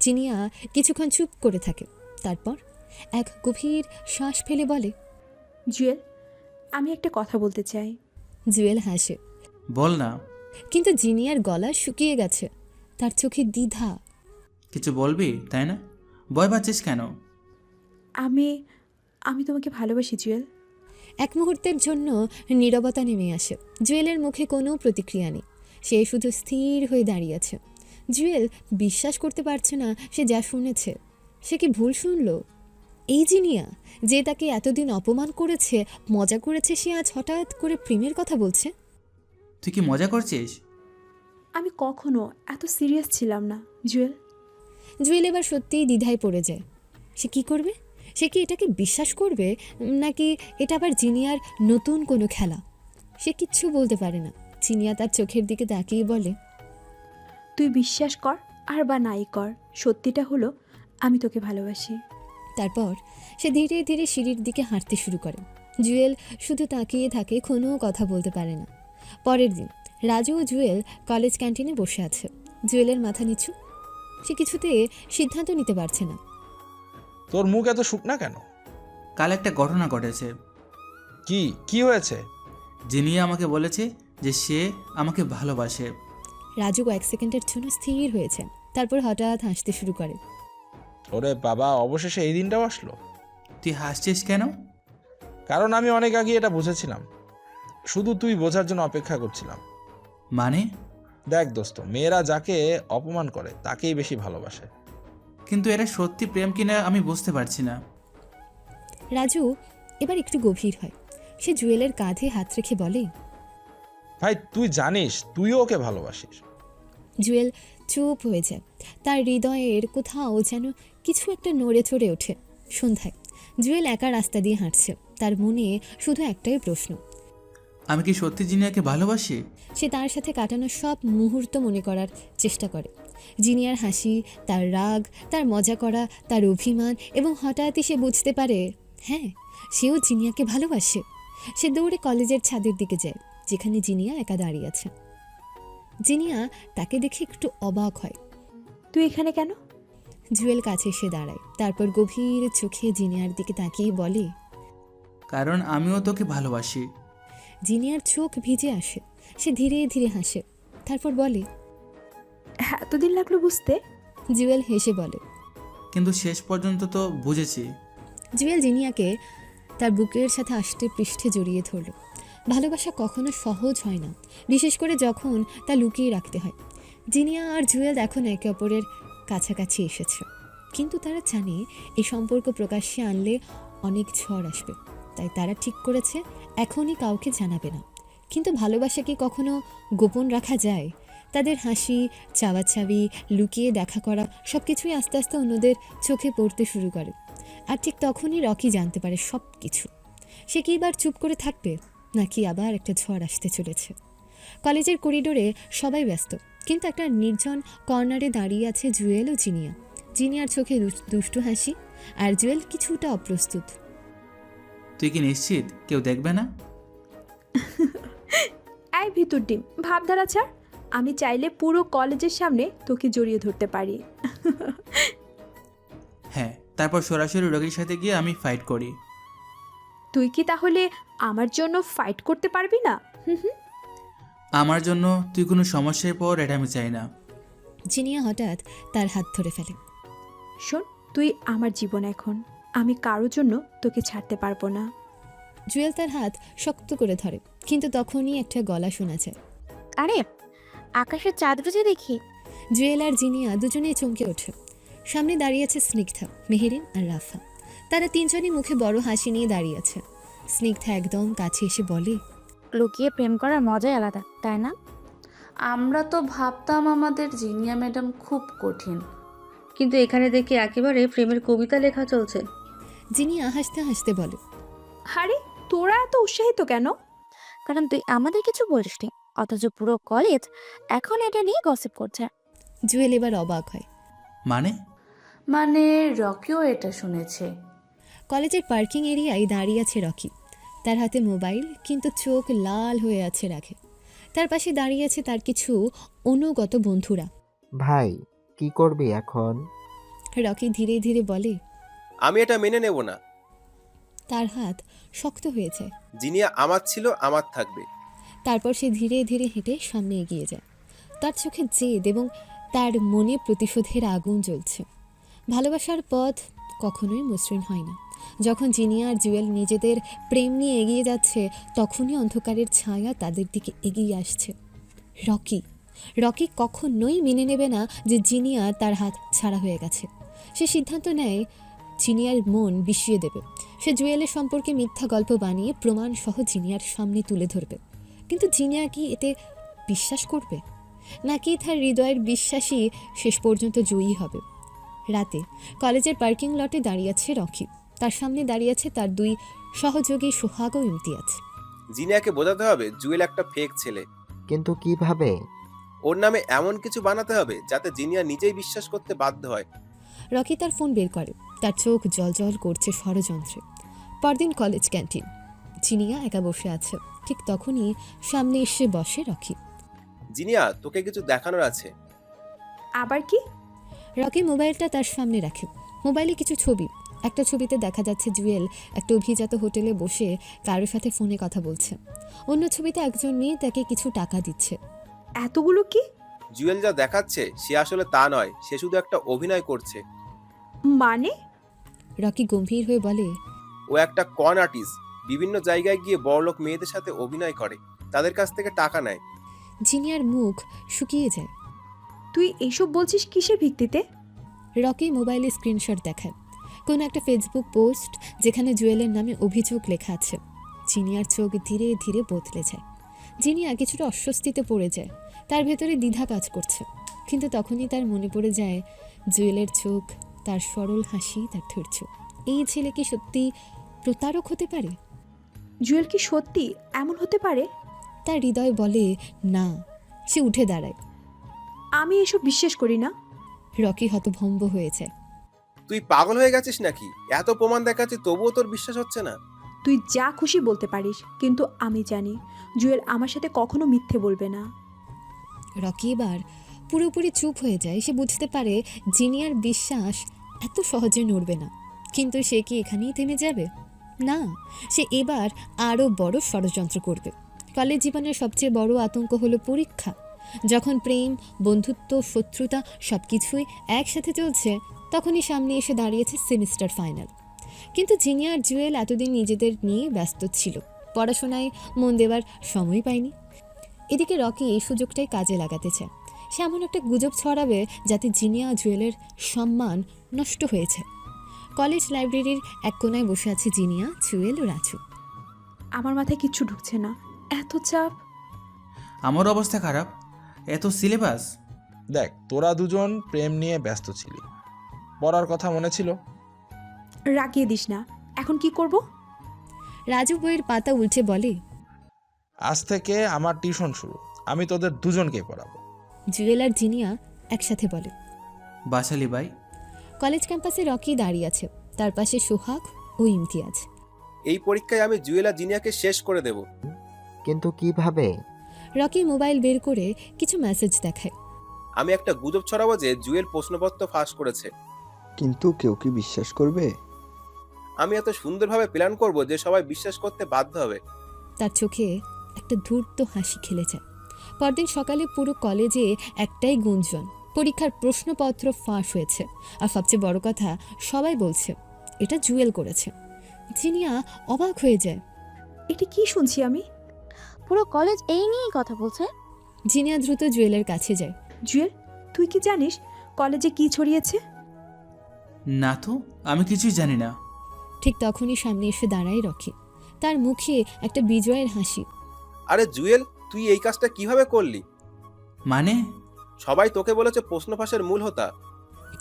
জিনিয়া কিছুক্ষণ চুপ করে থাকে, তারপর এক গভীর শ্বাস ফেলে বলে, জুয়েল, আমি একটা কথা বলতে চাই। জুয়েল হাসে। বল না। কিন্তু জিনিয়ার গলা শুকিয়ে গেছে, তার চোখে দ্বিধা। কিছু বলবি তাই না? ভয় পাচ্ছিস কেন? আমি তোমাকে ভালোবাসি জুয়েল। এক মুহূর্তের জন্য নীরবতা নেমে আসে। জুয়েলের মুখে কোনো প্রতিক্রিয়া নেই। সে শুধু স্থির হয়ে দাঁড়িয়ে আছে। জুয়েল বিশ্বাস করতে পারছে না সে যা শুনেছে। সে কি ভুল শুনল? এই জিনিয়া যে তাকে এতদিন অপমান করেছে, মজা করেছে, সে আজ হঠাৎ করে প্রেমের কথা বলছে। তুই কি মজা করছিস? আমি কখনো এত সিরিয়াস ছিলাম না জুয়েল। জুয়েল এবার সত্যিই দ্বিধায় পড়ে যায়। সে কি করবে? সে কি এটাকে বিশ্বাস করবে, নাকি এটা আবার জিনিয়ার নতুন কোনো খেলা? সে কিচ্ছু বলতে পারে না। জিনিয়া তার চোখের দিকে তাকিয়ে বলে, তুই বিশ্বাস কর আর বা নাই কর, সত্যিটা হলো আমি তোকে ভালোবাসি। তারপর সে ধীরে ধীরে সিঁড়ির দিকে হাঁটতে শুরু করে। জুয়েল শুধু তাকিয়ে থাকে, কোনো কথা বলতে পারে না। পরের দিন রাজু ও জুয়েল কলেজ ক্যান্টিনে বসে আছে। জুয়েলের মাথা নিচু। সে কিছুতে সিদ্ধান্ত নিতে পারছে না। তোর মুখ এত শুকনা কেন? কাল একটা ঘটনা ঘটেছে। কি হয়েছে? জিনিয়া আমাকে বলেছে যে সে আমাকে ভালোবাসে। রাজু কয়েক সেকেন্ডের জন্য স্থির হয়েছে, তারপর হঠাৎ হাসতে শুরু করে। ওরে বাবা, অবশেষে এই দিনটাও আসলো। তুই হাসছিস কেন? কারণ আমি অনেক আগে এটা বুঝেছিলাম, শুধু তুই বোঝার জন্য অপেক্ষা করছিলাম। মানে? দেখ দোস্ত, মেয়েরা যাকে অপমান করে তাকেই বেশি ভালোবাসে। কিন্তু এটা সত্যি প্রেম কিনা আমি বুঝতে পারছি না। রাজু এবার একটু গভীর হয়। সে জুয়েলের কাঁধে হাত রেখে বলে, ভাই তুই জানিস তুইও ওকে ভালোবাসিস। জুয়েল চুপ হয়ে যায়। তার হৃদয়ের কোথাও যেন কিছু একটা নড়ে চড়ে ওঠে। সন্ধ্যায় জুয়েল একা রাস্তা দিয়ে হাঁটছে, তার মনে শুধু একটাই প্রশ্ন, আমি কি সত্যি জিনিয়াকে ভালোবাসি? সে তার সাথে কাটানো সব মুহূর্ত মনে করার চেষ্টা করে। জিনিয়ার হাসি, তার রাগ, তার মজা করা, তার অভিমান, এবং হঠাৎই সে বুঝতে পারে হ্যাঁ, সেও জিনিয়াকে ভালোবাসে। সে দৌড়ে কলেজের ছাদের দিকে যায়, যেখানে জিনিয়া একা দাঁড়িয়ে আছে। জিনিয়া তাকে দেখে একটু অবাক হয়। তুই এখানে কেন? জুয়েল কাছে এসে দাঁড়ায়, তারপর গভীর চোখে জিনিয়ার দিকে তাকিয়ে বলে, কারণ আমিও তোকে ভালোবাসি। জিনিয়ার চোখ ভিজে আসে, সে ধীরে ধীরে হাসে, তারপর বলে, এতদিন লাগলো বুঝতে? জুয়েল হেসে বলে, কিন্তু শেষ পর্যন্ত তো বুঝেছি। জুয়েল জিনিয়াকে তার বুকের সাথে আষ্টে পৃষ্ঠে জড়িয়ে ধরল। ভালোবাসা কখনো সহজ হয় না, বিশেষ করে যখন তা লুকিয়ে রাখতে হয়। জিনিয়া আর জুয়েল এখন একে অপরের কাছাকাছি এসেছে, কিন্তু তারা জানে এই সম্পর্ক প্রকাশ্যে আনলে অনেক ঝড় আসবে, তাই তারা ঠিক করেছে এখনই কাউকে জানাবে না। কিন্তু ভালোবাসা কি কখনো গোপন রাখা যায়? তাদের হাসি, চাওয়াচাবি, লুকিয়ে দেখা করা সব কিছুই আস্তে আস্তে অন্যদের চোখে পড়তে শুরু করে। আর ঠিক তখনই রকি জানতে পারে সব কিছু। সে কি এবার চুপ করে থাকবে, নাকি আবার একটা ঝড় আসতে চলেছে? কলেজের করিডোরে সবাই ব্যস্ত, কিন্তু একটা নির্জন কর্নারে দাঁড়িয়ে আছে জুয়েল ও জিনিয়া। জিনিয়ার চোখে দুষ্টু হাসি, আর জুয়েল কিছুটা অপ্রস্তুত। তুই কি নিশ্চিত কেউ দেখবে না? এই ভিতর ডিম, ভাবধারা ছাড়। আমি চাইলে পুরো কলেজের সামনে তোকে জড়িয়ে ধরতে পারি। হ্যাঁ, তারপর সরাসরি রকির সাথে গিয়ে আমি ফাইট করি। তুই কি তাহলে আমার জন্য ফাইট করতে পারবি না? আমার জন্য তুই কোনো সমস্যায় পর, এটা আমি চাই না। জিনিয়া হঠাৎ তার হাত ধরে ফেলে। শোন, তুই আমার জীবন এখন, আমি কারোর জন্য তোকে ছাড়তে পারবো না। জুয়েল তার হাত শক্ত করে ধরে, কিন্তু তখনই একটা গলা শোনা যায়। আরে আকাশের চাঁদ বুঝে দেখি। জুয়েল আর জিনিয়া দুজনেই চমকে ওঠে। সামনে দাঁড়িয়ে আছে স্নিগ্ধা, মেহেরিন আর রাফা। তারা তিনজনই মুখে বড় হাসি নিয়ে দাঁড়িয়ে আছে। স্নিগ্ধা একদম কাছে এসে বলে, লুকিয়ে প্রেম করার মজাই আলাদা, তাই না? আমরা তো ভাবতাম আমাদের জিনিয়া ম্যাডাম খুব কঠিন, কিন্তু এখানে দেখি একেবারে প্রেমের কবিতা লেখা চলছে। জিনিয়া হাসতে হাসতে বলে, আরে তোরা এত উৎসাহিত কেন? কারণ তুই আমাদের কিছু বলিসনি, অথচ পুরো কলেজ এখন এটা নিয়ে গসিপ করছে। জুয়েল এবার অবাক হয়। মানে রকিও এটা শুনেছে। কলেজের পার্কিং এরিয়ায় দাঁড়িয়ে আছে রকি, তার হাতে মোবাইল, কিন্তু চোখ লাল হয়ে আছে রাগে। তার পাশে দাঁড়িয়ে আছে তার কিছু অনুগত বন্ধুরা। ভাই কি করবি এখন? রকি ধীরে ধীরে বলে, আমি এটা মেনে নেব না। তার হাত শক্ত হয়ে যায়। জিনিয়া আমার ছিল, আমার থাকবে। তারপর সে ধীরে ধীরে হেঁটে সামনে এগিয়ে যায়। তার চোখে জেদ এবং তার মনে প্রতিশোধের আগুন জ্বলছে। ভালোবাসার পথ কখনোই মসৃণ হয় না। যখন জিনিয়া আর জুয়েল নিজেদের প্রেম নিয়ে এগিয়ে যাচ্ছে, তখনই অন্ধকারের ছায়া তাদের দিকে এগিয়ে আসছে। রকি কখনোই মেনে নেবে না যে জিনিয়া তার হাত ছাড়া হয়ে গেছে। সে সিদ্ধান্ত নেয় জিনিয়ার মন বিষিয়ে দেবে। সে জুয়েলের সম্পর্কে মিথ্যা গল্প বানিয়ে প্রমাণ সহ জিনিয়ার সামনে তুলে ধরবে। কিন্তু জিনিয়া কি এতে বিশ্বাস করবে, নাকি তার হৃদয়ের বিশ্বাসই শেষ পর্যন্ত জয়ী হবে? রাতে কলেজের পার্কিং লটে দাঁড়িয়ে আছে রকি, তার সামনে দাঁড়িয়ে আছে তার দুই সহযোগী সোহাগ ও ইমতিয়াজ। জিনিয়াকে বোঝাতে হবে জুয়েল একটা ফেক ছেলে। কিন্তু কিভাবে? ওর নামে এমন কিছু বানাতে হবে যাতে জিনিয়া নিজেই বিশ্বাস করতে বাধ্য হয়। রকি তার ফোন বের করে, তার চোখ জলজল করছে ষড়যন্ত্রে। পরদিন কলেজ ক্যান্টিন, জিনিয়া একা বসে আছে। ঠিক তখনই সামনে এসে বসে রকি। জিনিয়া, তোকে কিছু দেখানোর আছে। আবার কি? রকি মোবাইলটা তার সামনে রাখে। মোবাইলে কিছু ছবি। একটা ছবিতে দেখা যাচ্ছে জুয়েল একটা অভিজাত হোটেলে বসে কারোর সাথে ফোনে কথা বলছে। অন্য ছবিতে একজন মেয়ে তাকে কিছু টাকা দিচ্ছে। এতগুলো কি? জুয়েল যা দেখাচ্ছে সে আসলে তা নয়, সে শুধু একটা অভিনয় করছে। মানে? রকি গম্ভীর হয়ে বলে, ও একটা কন আর্টিস্ট, বিভিন্ন জায়গায় গিয়ে বড়লোক মেয়েদের সাথে অভিনয় করে, তাদের কাছ থেকে টাকা নেয়। জিনিয়ার মুখ শুকিয়ে যায়। তুই এসব বলছিস কিসের ভিত্তিতে? রকি মোবাইলে স্ক্রিনশট দেখায়, কোনো একটা ফেসবুক পোস্ট যেখানে জুয়েলের নামে অভিযোগ লেখা আছে। জিনিয়ার চোখ ধীরে ধীরে বদলে যায়। জিনিয়া কিছুটা অস্বস্তিতে পড়ে যায়, তার ভেতরে দ্বিধা কাজ করছে। কিন্তু তখনই তার মনে পড়ে যায় জুয়েলের চোখ, তার সরল হাসি, তার ধৈর্য। এই ছেলে কি সত্যি প্রতারক হতে পারে? জুয়েল কি সত্যি এমন হতে পারে? তার হৃদয় বলে না। সে উঠে দাঁড়ায়। আমি এসব বিশ্বাস করি না। রকি হতভম্ব হয়েছে। তুই পাগল হয়ে গেছিস নাকি? এত প্রমাণ দেখাচ্ছি তবুও তোর বিশ্বাস হচ্ছে না? তুই যা খুশি বলতে পারিস, কিন্তু আমি জানি জুয়েল আমার সাথে কখনো মিথ্যে বলবে না। রকি এবার পুরোপুরি চুপ হয়ে যায়। সে বুঝতে পারে জিনিয়ার বিশ্বাস এত সহজে নড়বে না। কিন্তু সে কি এখানেই থেমে যাবে? না, সে এবার আরও বড় ষড়যন্ত্র করবে। কলেজ জীবনের সবচেয়ে বড় আতঙ্ক হলো পরীক্ষা। যখন প্রেম, বন্ধুত্ব, শত্রুতা সব কিছুই একসাথে চলছে, তখনই সামনে এসে দাঁড়িয়েছে সেমিস্টার ফাইনাল। কিন্তু জিনিয়া আর জুয়েল এতদিন নিজেদের নিয়ে ব্যস্ত ছিল, পড়াশোনায় মন দেওয়ার সময় পায়নি। এদিকে রকি এই সুযোগটাই কাজে লাগাতে চায়। সে এমন একটা গুজব ছড়াবে যাতে জিনিয়া জুয়েলের সম্মান নষ্ট হয়েছে। কলেজ লাইব্রেরির এক কোনায় বসে আছে জিনিয়া, জুয়েল ও রাজু। আমার মাথায় কিচ্ছু ঢুকছে না, এত চাপ। আমার অবস্থা খারাপ, এত সিলেবাস। দেখ, তোরা দুজন প্রেম নিয়ে ব্যস্ত ছিলি, পড়ার কথা মনে ছিল। রাগিয়ে দিস না। এখন কি করব? রাজু বইয়ের পাতা উল্টে বলে, আজ থেকে আমার টিউশন শুরু, আমি তোদের দুজনকেই পড়াবো। জুয়েল আর জিনিয়া একসাথে বলে। বাসালি ভাই। কলেজ ক্যাম্পাসে রকি দাঁড়িয়ে আছে, তার পাশে সোহাগ ও ইমতিয়াজ। এই পরীক্ষায় আমি জুয়েল আর জিনিয়াকে শেষ করে দেব। কিন্তু কিভাবে? রকি মোবাইল বের করে কিছু মেসেজ দেখায়। আমি একটা গুজব ছড়াবো যে জুয়েল প্রশ্নপত্র ফাঁস করেছে। কিন্তু কেউ কি বিশ্বাস করবে? আমি এত সুন্দরভাবে প্ল্যান করব যে সবাই বিশ্বাস করতে বাধ্য হবে। তার চোখে একটা ধূর্ত হাসি খেলে যায়। পরদিন সকালে পুরো কলেজে একটাই গুঞ্জন, পরীক্ষার প্রশ্নপত্র ফাঁস হয়েছে। আর সবচেয়ে বড় কথা, সবাই বলছে এটা জুয়েল করেছে। জিনিয়া অবাক হয়ে যায়। এটা কি শুনছি আমি? পুরো কলেজ এই নিয়েই কথা বলছে। জিনিয়া দ্রুত জুয়েলের কাছে যায়। জুয়েল, তুই কি জানিস কলেজে কি ছড়িয়েছে? না তো, আমি কিছুই জানি না। ঠিক তখনই সামনে এসে দাঁড়ায় রকি, তার মুখে একটা বিজয়ের হাসি। আরে জুয়েল, তুই এই কাজটা কিভাবে করলি? মানে? সবাই তোকে বলেছে প্রশ্ন ফাঁসের মূল হোতা।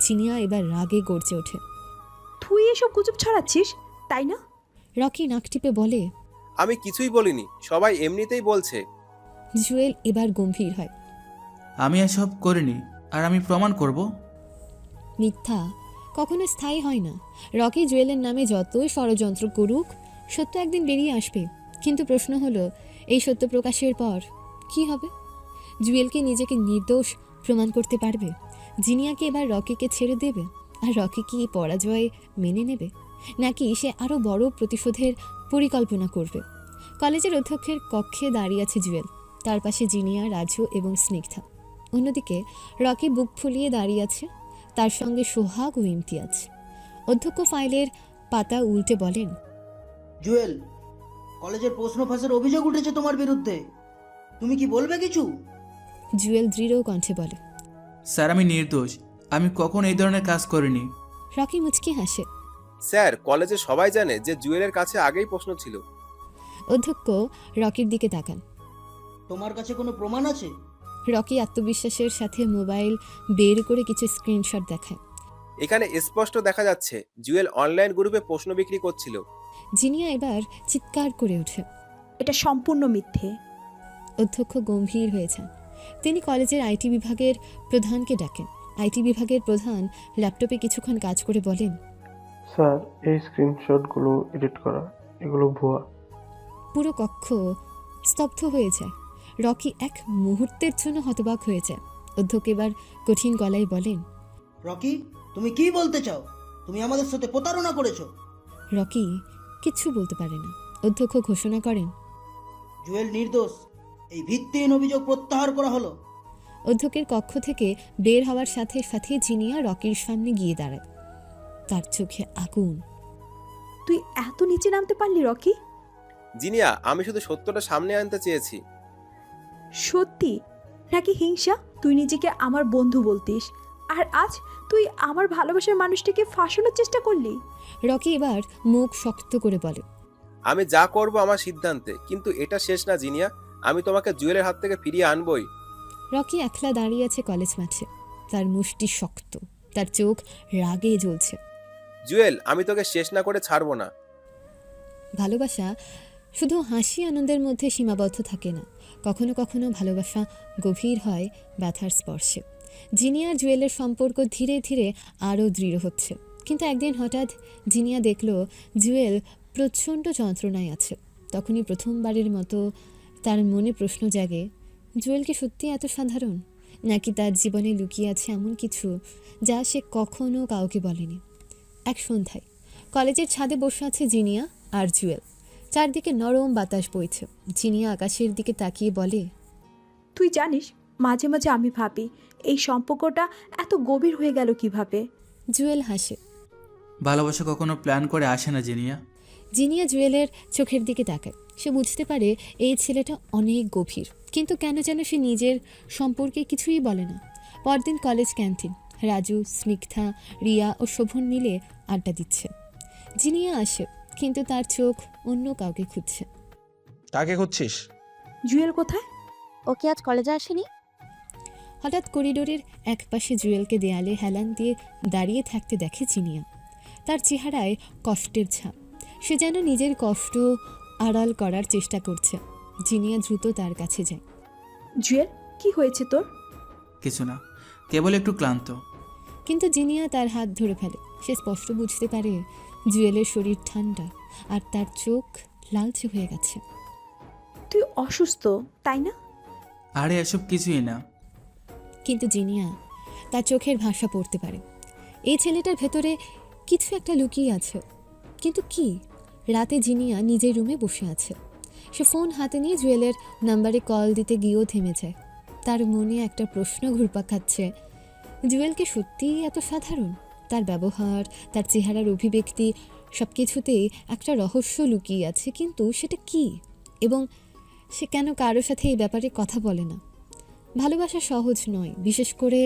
জিনিয়া এবার রাগে গর্জে ওঠে। তুই এসব গুজব ছড়াচ্ছিস, তাই না? রকি নাক টিপে বলে, আমি কিছুই বলিনি, সবাই এমনিতেই বলছে। জুয়েল এবার গম্ভীর হয়। আমি এসব করিনি, আর আমি প্রমাণ করব। মিথ্যা কখনো স্থায়ী হয় না। রকি জুয়েলের নামে যতই ষড়যন্ত্র করুক, সত্য একদিন বেরিয়ে আসবে। কিন্তু প্রশ্ন হলো, এই সত্য প্রকাশের পর কি হবে? জুয়েলকে নিজেকে নির্দোষ প্রমাণ করতে পারবে? জিনিয়াকে এবার রকিকে ছেড়ে দেবে? আর রকি কি পরাজয় মেনে নেবে, নাকি সে আরও বড় প্রতিশোধের পরিকল্পনা করবে? কলেজের অধ্যক্ষের কক্ষে দাঁড়িয়ে আছে জুয়েল, তার পাশে জিনিয়া, রাজু এবং স্নিগ্ধা। অন্যদিকে রকি বুক ফুলিয়ে দাঁড়িয়ে আছে, তার সঙ্গে সোহাগ ও ইমতিয়াজ। অধ্যক্ষ ফাইলের পাতা উল্টে বলেন, জুয়েল, কলেজের প্রশ্ন ফাঁসের অভিযোগ উঠেছে তোমার বিরুদ্ধে, তুমি কি বলবে কিছু? জুয়েল দৃঢ় কণ্ঠে বলে, স্যার, আমি নির্দোষ, আমি কখন এই ধরনের কাজ করিনি। রকি মুচকি হাসে। স্যার, কলেজে সবাই জানে যে জুয়েলের কাছে আগেই প্রশ্ন ছিল। অধ্যক্ষ রকির দিকে তাকান। তোমার কাছে কোনো প্রমাণ আছে? রকি আত্মবিশ্বাসের সাথে মোবাইল বের করে কিছু স্ক্রিনশট দেখায়। এখানে স্পষ্ট দেখা যাচ্ছে জুয়েল অনলাইন গ্রুপে প্রশ্ন বিক্রি করছিল। জিনিয়া এবার চিৎকার করে ওঠে, এটা সম্পূর্ণ মিথ্যে। অধ্যক্ষ গম্ভীর হয়েছেন। তিনি কলেজের আইটি বিভাগের প্রধানকে ডাকেন। আইটি বিভাগের প্রধান ল্যাপটপে কিছুক্ষণ কাজ করে বলেন, স্যার, এই স্ক্রিনশটগুলো এডিট করা, এগুলো ভুয়া। পুরো কক্ষ স্তব্ধ হয়ে যায়। রকি এক মুহূর্তের জন্য হতবাক হয়ে যায়। অধ্যক্ষ এবার কঠিন গলায় বলেন, রকি, তুমি কি বলতে চাও? তুমি আমাদের সাথে প্রতারণা করেছো। রকি কিচ্ছু বলতে পারে না। অধ্যক্ষ ঘোষণা করেন, জুয়েল নির্দোষ, এই ভিত্তিহীন অভিযোগ প্রত্যাহার করা হলো। অধ্যক্ষের কক্ষ থেকে বের হওয়ার সাথে সাথে জিনিয়া রকির সামনে গিয়ে দাঁড়ায়। তার চোখে আগুন। তুই এত নিচে নামতে পারলি রকি? জিনিয়া, আমি শুধু সত্যটা সামনে আনতে চেয়েছি। সত্যি নাকি হিংসা? তুই নিজেকে আমার বন্ধু বলতিস, আর আজ তুই আমার ভালোবাসার মানুষটাকে ফাঁসানোর চেষ্টা করলি। রকি এবার মুখ শক্ত করে বলে, আমি যা করব আমার সিদ্ধান্তে, কিন্তু এটা শেষ না জিনিয়া, আমি তোমাকে জুয়েলের হাত থেকে ফিরিয়ে আনবই। রকি একলা দাঁড়িয়ে আছে কলেজ মাঠে, তার মুষ্টি শক্ত, তার চোখ রাগে জ্বলছে। জুয়েল, আমি তোকে শেষ না করে ছাড়বো না। ভালোবাসা শুধু হাসি আনন্দের মধ্যে সীমাবদ্ধ থাকে না, কখনো কখনো ভালোবাসা গভীর হয় ব্যথার স্পর্শে। জিনিয়া আর জুয়েলের সম্পর্ক ধীরে ধীরে আরও দৃঢ় হচ্ছে। কিন্তু একদিন হঠাৎ জিনিয়া দেখল জুয়েল প্রচণ্ড যন্ত্রণায় আছে। তখনই প্রথমবারের মতো তার মনে প্রশ্ন জাগে, জুয়েল কি সত্যি এত সাধারণ, নাকি তার জীবনে লুকিয়ে আছে এমন কিছু যা সে কখনো কাউকে বলেনি। এক সন্ধ্যায় কলেজের ছাদে বসে আছে জিনিয়া আর জুয়েল। চারদিকে নরম বাতাস বইছে। জিনিয়া আকাশের দিকে তাকিয়ে বলে, তুই জানিস, মাঝে মাঝে আমি ভাবি এই সম্পর্কটা এত গভীর হয়ে গেল কিভাবে। জুয়েল হাসে। ভালোবাসা কখনো প্ল্যান করে আসে না জিনিয়া। জিনিয়া জুয়েলের চোখের দিকে তাকায়। সে বুঝতে পারে এই ছেলেটা অনেক গভীর, কিন্তু কেন যেন সে নিজের সম্পর্কে কিছুই বলে না। পরদিন কলেজ ক্যান্টিন, রাজু, স্নিগ্ধা, রিয়া ও শোভন মিলে আড্ডা দিচ্ছে। জিনিয়া আসে, কিন্তু তার চোখ অন্য কাউকে খুঁজছে। কাকে খুঁজছিস? জুয়েল কোথায়? ও কি আজ কলেজে আসেনি? হঠাৎ করিডোরের একপাশে জুয়েলকে দেয়ালে হেলান দিয়ে দাঁড়িয়ে থাকতে দেখে জিনিয়া। তার চেহারায় কষ্টের ছাপ। সে যেন নিজের কষ্ট আড়াল করার চেষ্টা করছে। জিনিয়া দ্রুত তার কাছে যায়। জুয়েল, কি হয়েছে তোর? কিছু না, কেবল একটু ক্লান্ত। কিন্তু জিনিয়া তার হাত ধরে ফেলে। সে স্পষ্ট বুঝতে পারে জুয়েলের শরীর ঠান্ডা আর তার চোখ লালচে হয়ে গেছে। তুই অসুস্থ, তাই না? আরে এসব কিছুই না। কিন্তু জিনিয়া তার চোখের ভাষা পড়তে পারে। এই ছেলেটার ভেতরে কিছু একটা লুকিয়ে আছে। কিন্তু কি? রাতে জিনিয়া নিজের রুমে বসে আছে। সে ফোন হাতে নিয়ে জুয়েলের নাম্বারে কল দিতে গিয়েও থেমে যায়। তার মনে একটা প্রশ্ন ঘুরপাক খাচ্ছে, জুয়েল কি সত্যিই এত সাধারণ? তার ব্যবহার, তার চেহারার অভিব্যক্তি, সব কিছুতেই একটা রহস্য লুকিয়ে আছে। কিন্তু সেটা কি? এবং সে কেন কারো সাথে এই ব্যাপারে কথা বলে না? ভালোবাসা সহজ নয়, বিশেষ করে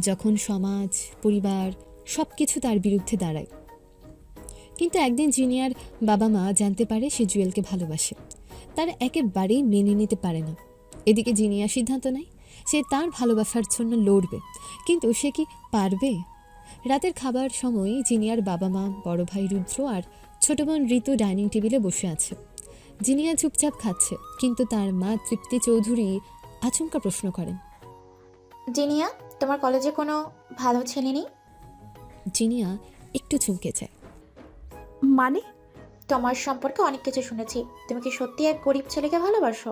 যখন সমাজ, পরিবার সব কিছু তার বিরুদ্ধে দাঁড়ায়। কিন্তু একদিন জিনিয়ার বাবা মা জানতে পারে সে জুয়েলকে ভালোবাসে। তারা একেবারেই মেনে নিতে পারে না। এদিকে জিনিয়া সিদ্ধান্ত নেয় সে তার ভালোবাসার জন্য লড়বে। কিন্তু সে কি পারবে? রাতের খাবার সময় জিনিয়ার বাবা মা, বড় ভাই রুদ্র আর ছোট বোন ঋতু ডাইনিং টেবিলে বসে আছে। জিনিয়া চুপচাপ খাচ্ছে, কিন্তু তার মা তৃপ্তি চৌধুরী আচমকা প্রশ্ন করেন, জিনিয়া, তোমার কলেজে কোনো ভালো ছেলে নেই? জিনিয়া একটু চমকে যায়। মানে? তোমার সম্পর্কে অনেক কিছু শুনেছি। তুমি কি সত্যি এক গরিব ছেলেকে ভালোবাসো?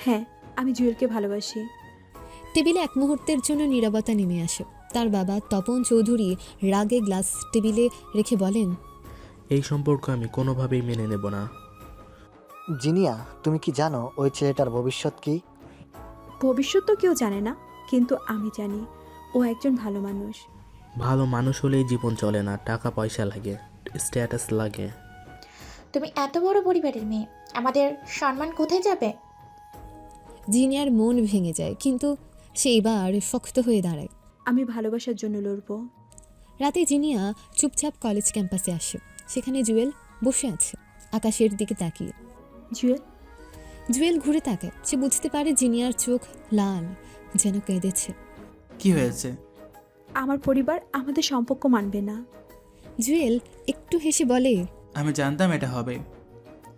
হ্যাঁ, আমি জুয়েলকে ভালোবাসি। টেবিলে এক মুহূর্তের জন্য নীরবতা নেমে আসে। তার বাবা তপন চৌধুরী রাগে গ্লাস টেবিলে রেখে বলেন, এই সম্পর্ক আমি কোনোভাবেই মেনে নেব না। জিনিয়া, তুমি কি জানো ওই ছেলেটার ভবিষ্যৎ কি? ভবিষ্যৎ তো কেউ জানে না, কিন্তু আমি জানি ও একজন ভালো মানুষ। ভালো মানুষ হলেই জীবন চলে না, টাকা পয়সা লাগে, স্ট্যাটাস লাগে। তুমি এত বড় পরিবারের মেয়ে, আমাদের সম্মান কোথায় যাবে? জিনিয়ার মন ভেঙে যায়, কিন্তু সে এবার শক্ত হয়ে দাঁড়ায়। আমি ভালোবাসার জন্য লড়বো। রাতে জিনিয়া চুপচাপ কলেজ ক্যাম্পাসে আসে। সেখানে জুয়েল বসে আছে, আকাশের দিকে তাকিয়ে। জুয়েল? জুয়েল ঘুরে তাকায়। সে বুঝতে পারে জিনিয়ার চোখ লাল, যেন কেঁদেছে। কি হয়েছে? আমার পরিবার আমাদের সম্পর্ক মানবে না। জুয়েল একটু হেসে বলে, আমি জানতাম এটা হবে।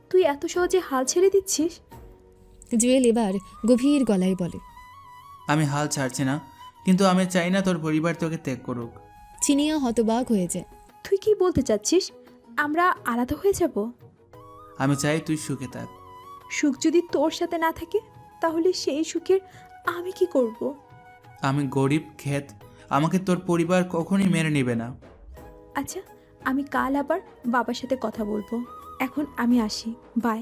তুই এত সহজে হাল ছেড়ে দিচ্ছিস? জুয়েল এবার গভীর গলায় বলে, আমি হাল ছাড়ছি না, কিন্তু আমি চাই না তোর পরিবার তোকে ত্যাগ করুক। চিনিয়া হতবাক হয়ে যায়। তুই কি বলতে চাচ্ছিস? আমরা আলাদা হয়ে যাব? আমি চাই তুই সুখে থাক। সুখ যদি তোর সাথে না থাকে, তাহলে সেই সুখের আমি কি করব? আমি গরিব ক্ষেত, আমাকে তোর পরিবার কখনই মেনে নেবে না। আচ্ছা, আমি কাল আবার বাবার সাথে কথা বলবো। এখন আমি আসি, বাই।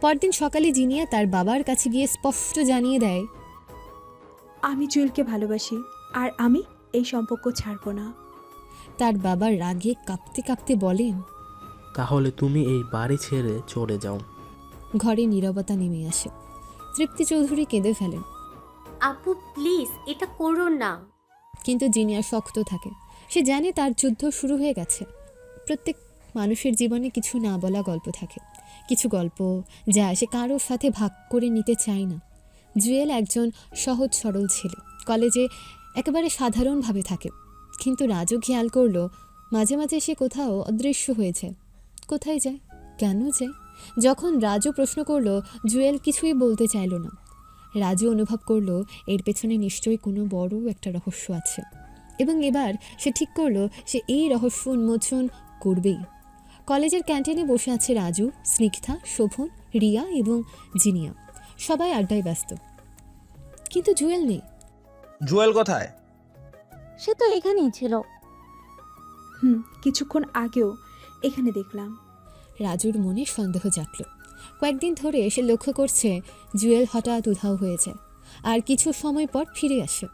পরদিন সকালে জিনিয়া তার বাবার কাছে গিয়ে স্পষ্ট জানিয়ে দেয়, আমি জুয়েলকে ভালোবাসি আর আমি এই সম্পর্ক ছাড়বো না। তার বাবা রাগে কাঁপতে কাঁপতে বলেন, তাহলে তুমি এই বাড়ি ছেড়ে চলে যাও। ঘরে নীরবতা নেমে আসে। তৃপ্তি চৌধুরী কেঁদে ফেলেন, আপু প্লিজ এটা করো না। কিন্তু জিনিয়া শক্ত থাকে। সে জানে তার যুদ্ধ শুরু হয়ে গেছে। প্রত্যেক মানুষের জীবনে কিছু না বলা গল্প থাকে, কিছু গল্প যা সে কারোর সাথে ভাগ করে নিতে চায় না। জুয়েল একজন সহজ সরল ছেলে, কলেজে একেবারে সাধারণভাবে থাকে। কিন্তু রাজু খেয়াল করলো মাঝে মাঝে সে কোথাও অদৃশ্য হয়ে যায়। কোথায় যায়, কেন যায়? যখন রাজু প্রশ্ন করলো, জুয়েল কিছুই বলতে চাইল না। রাজু অনুভব করলো এর পেছনে নিশ্চয়ই কোনো বড় একটা রহস্য আছে, এবং এবার সে ঠিক করলো সে এই রহস্য উন্মোচন করবেই। কলেজের ক্যান্টিনে বসে আছে রাজু, স্নিগ্ধা, শোভন, রিয়া এবং জিনিয়া। সবাই আড্ডায় ব্যস্ত, কিন্তু জুয়েল নেই। জুয়েল কোথায়? সে তো এখানেই ছিল। কিছুক্ষণ আগেও এখানে দেখলাম। রাজুর মনে সন্দেহ জাগল। কয়েকদিন ধরে সে লক্ষ্য করছে জুয়েল হঠাৎ উধাও হয়ে যায়, আর কিছু সময় পর ফিরে আসে।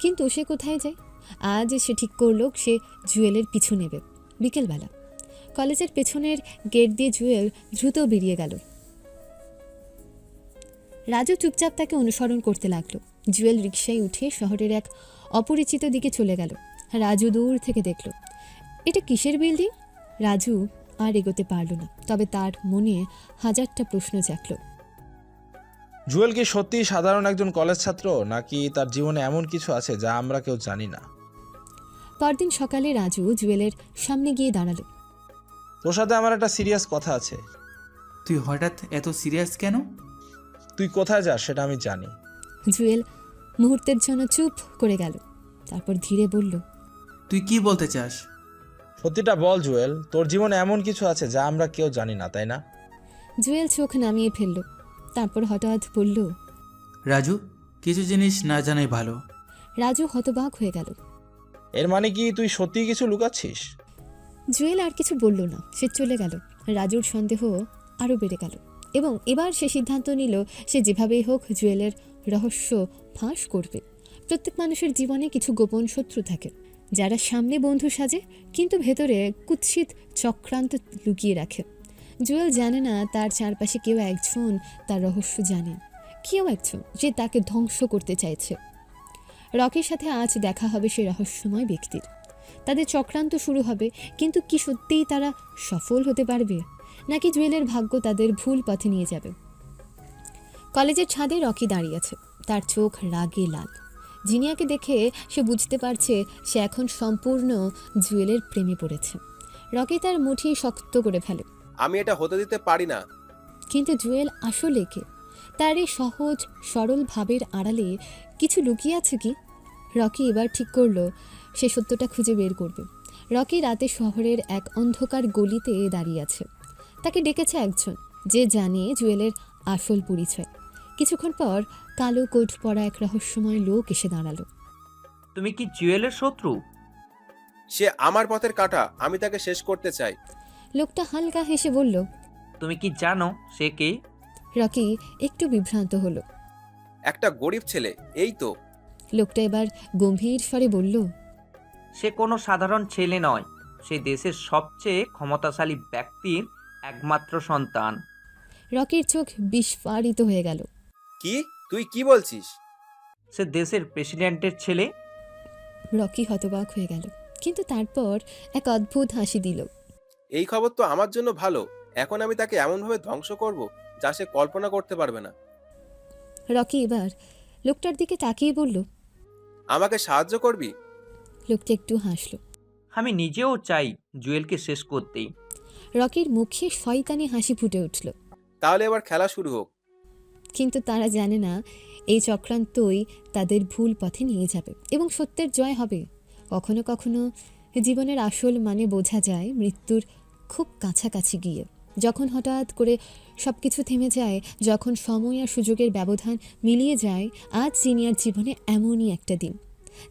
কিন্তু সে কোথায় যায়? আজ সে ঠিক করলো সে জুয়েলের পিছু নেবে। বিকেলবেলা কলেজের পেছনের গেট দিয়ে জুয়েল দ্রুত বেরিয়ে গেল। রাজু চুপচাপ তাকে অনুসরণ করতে লাগলো। জুয়েল রিকশায় উঠে শহরের এক অপরিচিত দিকে চলে গেল। রাজু দূর থেকে দেখল এটা কিসের বিল্ডিং। রাজু আর এগোতে পারল না, তবে তার মনে হাজারটা প্রশ্ন জাগল। জুয়েল কি সত্যি সাধারণ একজন কলেজ ছাত্র, নাকি তার জীবনে এমন কিছু আছে যা আমরা কেউ জানি না? পরদিন সকালে রাজু জুয়েলের সামনে গিয়ে দাঁড়ালো। তোর সাথে আমার একটা সিরিয়াস কথা আছে। তুই হঠাৎ এত সিরিয়াস কেন? তুই কোথায় যাস সেটা আমি জানি। জুয়েল মুহূর্তের জন্য চুপ করে গেল, তারপর ধীরে বলল, তুই কি বলতে চাস? সত্যিটা বল জুয়েল, তোর জীবনে এমন কিছু আছে যা আমরা কেউ জানি না, তাই না? জুয়েল চোখ নামিয়ে ফেলল, তারপর হঠাৎ বলল, রাজু, কিছু জিনিস না জানাই ভালো। রাজু হতবাক হয়ে গেল। এর মানে কি তুই সত্যিই কিছু লুকাচ্ছিস? জুয়েল আর কিছু বলল না, সে চলে গেল। রাজুর সন্দেহ আরও বেড়ে গেল, এবং এবার সে সিদ্ধান্ত নিল সে যেভাবেই হোক জুয়েলের রহস্য ফাঁস করবে। প্রত্যেক মানুষের জীবনে কিছু গোপন শত্রু থাকে, যারা সামনে বন্ধু সাজে কিন্তু ভেতরে কুৎসিত চক্রান্ত লুকিয়ে রাখে। জুয়েল জানে না তার চারপাশে কেউ একজন তার রহস্য জানে, কেউ একজন যে তাকে ধ্বংস করতে চাইছে। রকির সাথে আজ দেখা হবে সে রহস্যময় ব্যক্তির। তাদের চক্রান্ত শুরু হবে, কিন্তু কি সত্যিই তারা সফল হতে পারবে, নাকি জুয়েলের ভাগ্য তাদের ভুল পথে নিয়ে যাবে? কলেজের ছাদে রকি দাঁড়িয়ে আছে, তার চোখ রাগে লাল। জিনিয়াকে দেখে সে বুঝতে পারছে সে এখন সম্পূর্ণ জুয়েলের প্রেমে পড়েছে। রকি তার মুঠি শক্ত করে ফেলে। আমি এটা হতে দিতে পারি না। কিন্তু জুয়েল আসলে কে? তার এই সহজ সরল ভাবের আড়ালে কিছু লুকিয়ে আছে কি? রকি এবার ঠিক করলো সে সত্যটা খুঁজে বের করবে। রকি রাতে শহরের এক অন্ধকার গলিতে দাঁড়িয়ে আছে। তাকে ডেকেছে একজন যে জানে জুয়েলের আসল পরিচয়। কিছুক্ষণ পর কালো কোট পরা এক রহস্যময় লোক এসে দাঁড়ালো। তুমি কি জুয়েলের শত্রু? সে আমার পথের কাঁটা, আমি তাকে শেষ করতে চাই। লোকটা হালকা হেসে বলল, তুমি কি জানো সে কে? রকি একটু বিভ্রান্ত হলো। একটা গরিব ছেলে, এই তো। লোকটা এবার গম্ভীর স্বরে বলল, সে কোনো সাধারণ ছেলে নয়, সে দেশের সবচেয়ে ক্ষমতাশালী ব্যক্তির একমাত্র সন্তান। রকির চোখ বিস্ফারিত হয়ে গেল। কি? তুই কি বলছিস? সে দেশের প্রেসিডেন্টের ছেলে। রকি হতবাক হয়ে গেল, কিন্তু তারপর এক অদ্ভুত হাসি দিল। এই খবর তো আমার জন্য ভালো। এখন আমি তাকে এমনভাবে ধ্বংস করব যা সে কল্পনা করতে পারবে না। রকি এবার লোকটার দিকে তাকিয়ে বলল, আমাকে সাহায্য করবি? লোকটা একটু হাসলো। আমি নিজেও চাই জুয়েলকে শেষ করতেই। রকির মুখে শয়তানি হাসি ফুটে উঠল। তাহলে এবার খেলা শুরু হোক। কিন্তু তারা জানে না এই চক্রান্তই তাদের ভুল পথে নিয়ে যাবে এবং সত্যের জয় হবে। কখনো কখনো জীবনের আসল মানে বোঝা যায় মৃত্যুর খুব কাছাকাছি গিয়ে, যখন হঠাৎ করে সব কিছু থেমে যায়, যখন সময় আর সুযোগের ব্যবধান মিলিয়ে যায়। আজ জিনিয়ার জীবনে এমনই একটা দিন,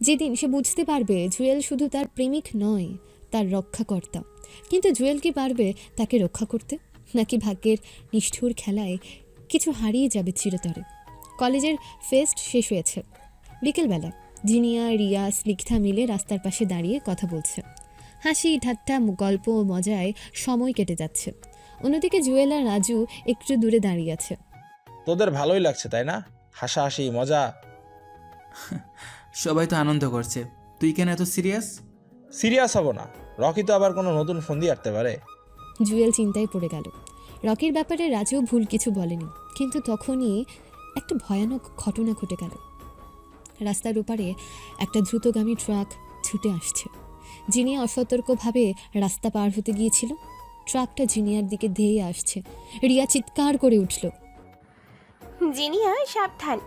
যেদিন সে বুঝতে পারবে জুয়েল শুধু তার প্রেমিক নয়, তার রক্ষাকর্তা। কিন্তু জুয়েল কি পারবে তাকে রক্ষা করতে, নাকি ভাগ্যের নিষ্ঠুর খেলায় কিছু হারিয়ে যাবে চিরতরে? কলেজের ফেস্ট শেষ হয়েছে। বিকেলবেলা জিনিয়া, রিয়া, স্নিগ্ধা মিলে রাস্তার পাশে দাঁড়িয়ে কথা বলছে। হাসি ঠাট্টা, গল্প ও মজায় সময় কেটে যাচ্ছে। অন্যদিকে জুয়েল আর রাজু একটু দূরে দাঁড়িয়ে আছে। তোদের ভালোই লাগছে তাই না? হাসাহাসি মজা। সবাই তো আনন্দ করছে, তুই কেন এত সিরিয়াস? সিরিয়াস হব না? রকি তো আবার কোনো নতুন ফন্দি আটতে পারে। জুয়েল চিন্তায় পড়ে গেল। রকির ব্যাপারে রাজু ভুল কিছু বলেনি, কিন্তু তখনই একটা ভয়ানক ঘটনা ঘটে গেল। রাস্তার ওপারে একটা দ্রুতগামী ট্রাক ছুটে আসছে। জিনিয়া অসতর্কভাবে রাস্তা পার হতে গিয়েছিল। ট্রাকটা জিনিয়ার দিকে ধেয়ে আসছে। রিয়া চিৎকার করে উঠল। জিনিয়া সাবধান।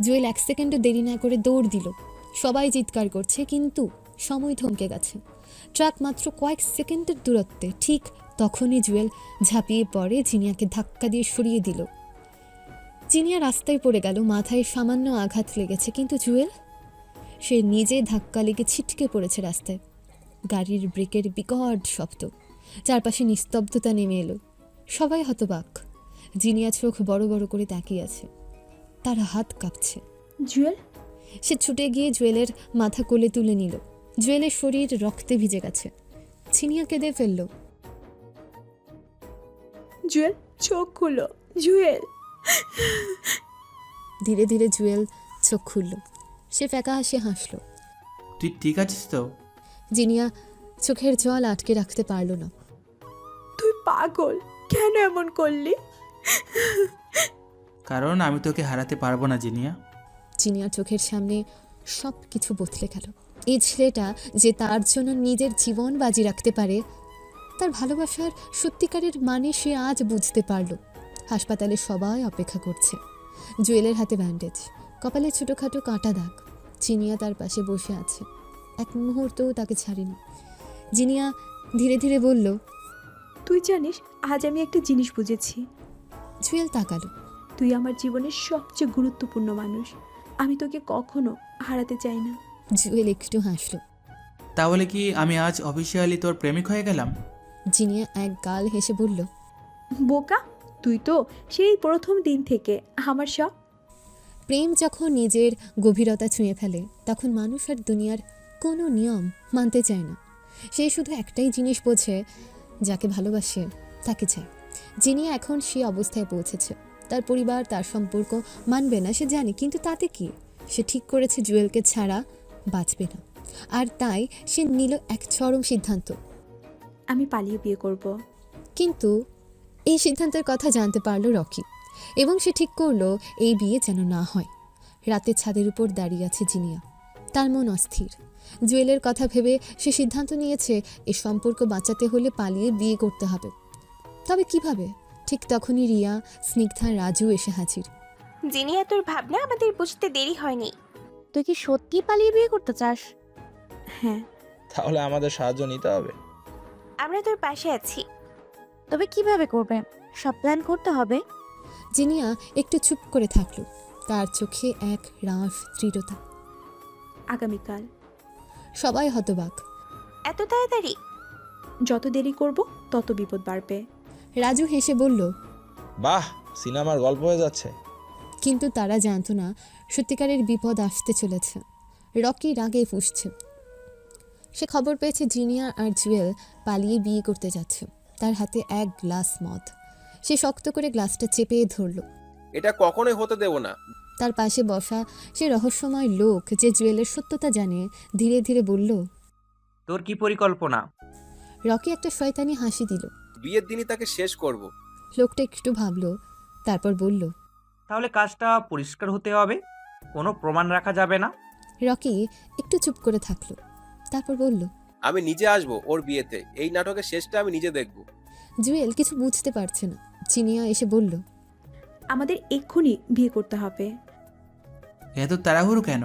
জুয়েল 1 সেকেন্ডও দেরি না করে দৌড় দিল। সবাই চিৎকার করছে, কিন্তু সময় থমকে গেছে। ট্রাক মাত্র কয়েক সেকেন্ডের দূরত্বে। ঠিক তখনই জুয়েল ঝাঁপিয়ে পড়ে, জিনিয়াকে ধাক্কা দিয়ে সরিয়ে দিল। জিনিয়া রাস্তায় পড়ে গেল, মাথায় সামান্য আঘাত লেগেছে, কিন্তু জুয়েল, সে নিজে ধাক্কা লেগে ছিটকে পড়েছে রাস্তায়। গাড়ির ব্রেকের বিকট শব্দ, চারপাশে নিস্তব্ধতা নেমে এলো। সবাই হতবাক। জিনিয়া চোখ বড় বড় করে তাকিয়ে আছে, তার হাত কাঁপছে। জুয়েল? সে ছুটে গিয়ে জুয়েলের মাথা কোলে তুলে নিল। জুয়েলের শরীর রক্তে ভিজে গেছে। জিনিয়া কেঁদে ফেলল। জুয়েল, চোখ খুলো। জুয়েল। ধীরে ধীরে জুয়েল চোখ খুলল। সে ফ্যাকা হাসি হাসল। তুই ঠিক আছিস তো? জিনিয়া চোখের জল আটকে রাখতে পারল না। তুই পাগল, কেন এমন করলি? কারণ আমি তোকে হারাতে পারবো না জিনিয়া। জিনিয়ার চোখের সামনে সব কিছু বদলে গেল। এই ছেলেটা যে তার জন্য নিজের জীবন বাজি রাখতে পারে, তার ভালোবাসার সত্যিকারের মানে সে আজ বুঝতে পারল। হাসপাতালে সবাই অপেক্ষা করছে। জুয়েলের হাতে ব্যান্ডেজ, কপালে ছোটোখাটো কাঁটা দাগ। জিনিয়া তার পাশে বসে আছে, এক মুহূর্তও তাকে ছাড়েনি। জিনিয়া ধীরে ধীরে বলল, তুই জানিস, আজ আমি একটা জিনিস বুঝেছি। জুয়েল তাকালো। তুই আমার জীবনের সবচেয়ে গুরুত্বপূর্ণ মানুষ। আমি তোকে কখনো হারাতে চাই না। জুয়েল একটু হাসল। তাহলে কি আমি আজ অফিসিয়ালি তোর প্রেমিক হয়ে গেলাম? জিনিয়া এক গাল হেসে বলল, বোকা, তুই তো সেই প্রথম দিন থেকে আমার সব। প্রেম যখন নিজের গভীরতা ছুঁয়ে ফেলে, তখন মানুষ আর দুনিয়ার কোনো নিয়ম মানতে চায় না। সে শুধু একটাই জিনিস বোঝে, যাকে ভালোবাসে তাকে চায়। জিনিয়া এখন সে অবস্থায় পৌঁছেছে। তার পরিবার তার সম্পর্ক মানবে না, সে জানে, কিন্তু তাতে কি? সে ঠিক করেছে জুয়েলকে ছাড়া বাঁচবে না। আর তাই সে নিল এক চরম সিদ্ধান্ত। আমি পালিয়ে বিয়ে করব। কিন্তু এই সিদ্ধান্তের কথা জানতে পারল রকি, এবং সে ঠিক করলো এই বিয়ে যেন না হয়। রাতে ছাদের উপর দাঁড়িয়ে আছে জিনিয়া। তার মন অস্থির। জুয়েলের কথা ভেবে সে সিদ্ধান্ত নিয়েছে এই সম্পর্ক বাঁচাতে হলে পালিয়ে বিয়ে করতে হবে। তবে কিভাবে? ঠিক তখনই রিয়া, স্নিগ্ধা, রাজু এসে হাজির। জিনিয়া, তোর ভাবনা আমাদের বুঝতে দেরি হয়নি। তুই কি সত্যি পালিয়ে বিয়ে করতে চাস? হ্যাঁ। তাহলে আমাদের সাহায্য নিতে হবে। আমরা তোর পাশে আছি। তবে কিভাবে করবে? সব প্ল্যান করতে হবে। জিনিয়া একটু চুপ করে থাকলো, তার চোখে এক রাস দৃঢ়তা। আগামীকাল। সবাই হতবাক। এত তাড়াতাড়ি? যত দেরি করব তত বিপদ বাড়বে। রাজু হেসে বলল, বাহ, সিনেমার গল্প হয়ে যাচ্ছে। কিন্তু তারা জানতো না সত্যিকারের বিপদ আসতে চলেছে। রকি রাগে ফুঁসছে। সে খবর পেয়েছে জিনিয়া আর জুয়েল পালিয়ে বিয়ে করতে যাচ্ছে। তার হাতে এক গ্লাস মদ। সে শক্ত করে গ্লাসটা চেপে ধরল। এটা কখনোই হতে দেব না। তার পাশে বসা সে রহস্যময় লোক, যে জুয়েলের সত্যতা জানে, ধীরে ধীরে বলল, তোর কি পরিকল্পনা? রকি একটা শয়তানি হাসি দিল। বিয়ের দিনই তাকে শেষ করব। লোকটা একটু ভাবলো, তারপর বলল, তাহলে কাজটা পরিষ্কার হতে হবে, কোনো প্রমাণ রাখা যাবে না। রকি একটু চুপ করে থাকলো, তারপর বলল, আমি নিজে আসব ওর বিয়েতে। এই নাটকের শেষটা আমি নিজে দেখব। জুয়েল কিছু বুঝতে পারছে না। জিনিয়া এসে বলল, আমাদের এক্ষুনি বিয়ে করতে হবে। এত তাড়াহুড়ো কেন?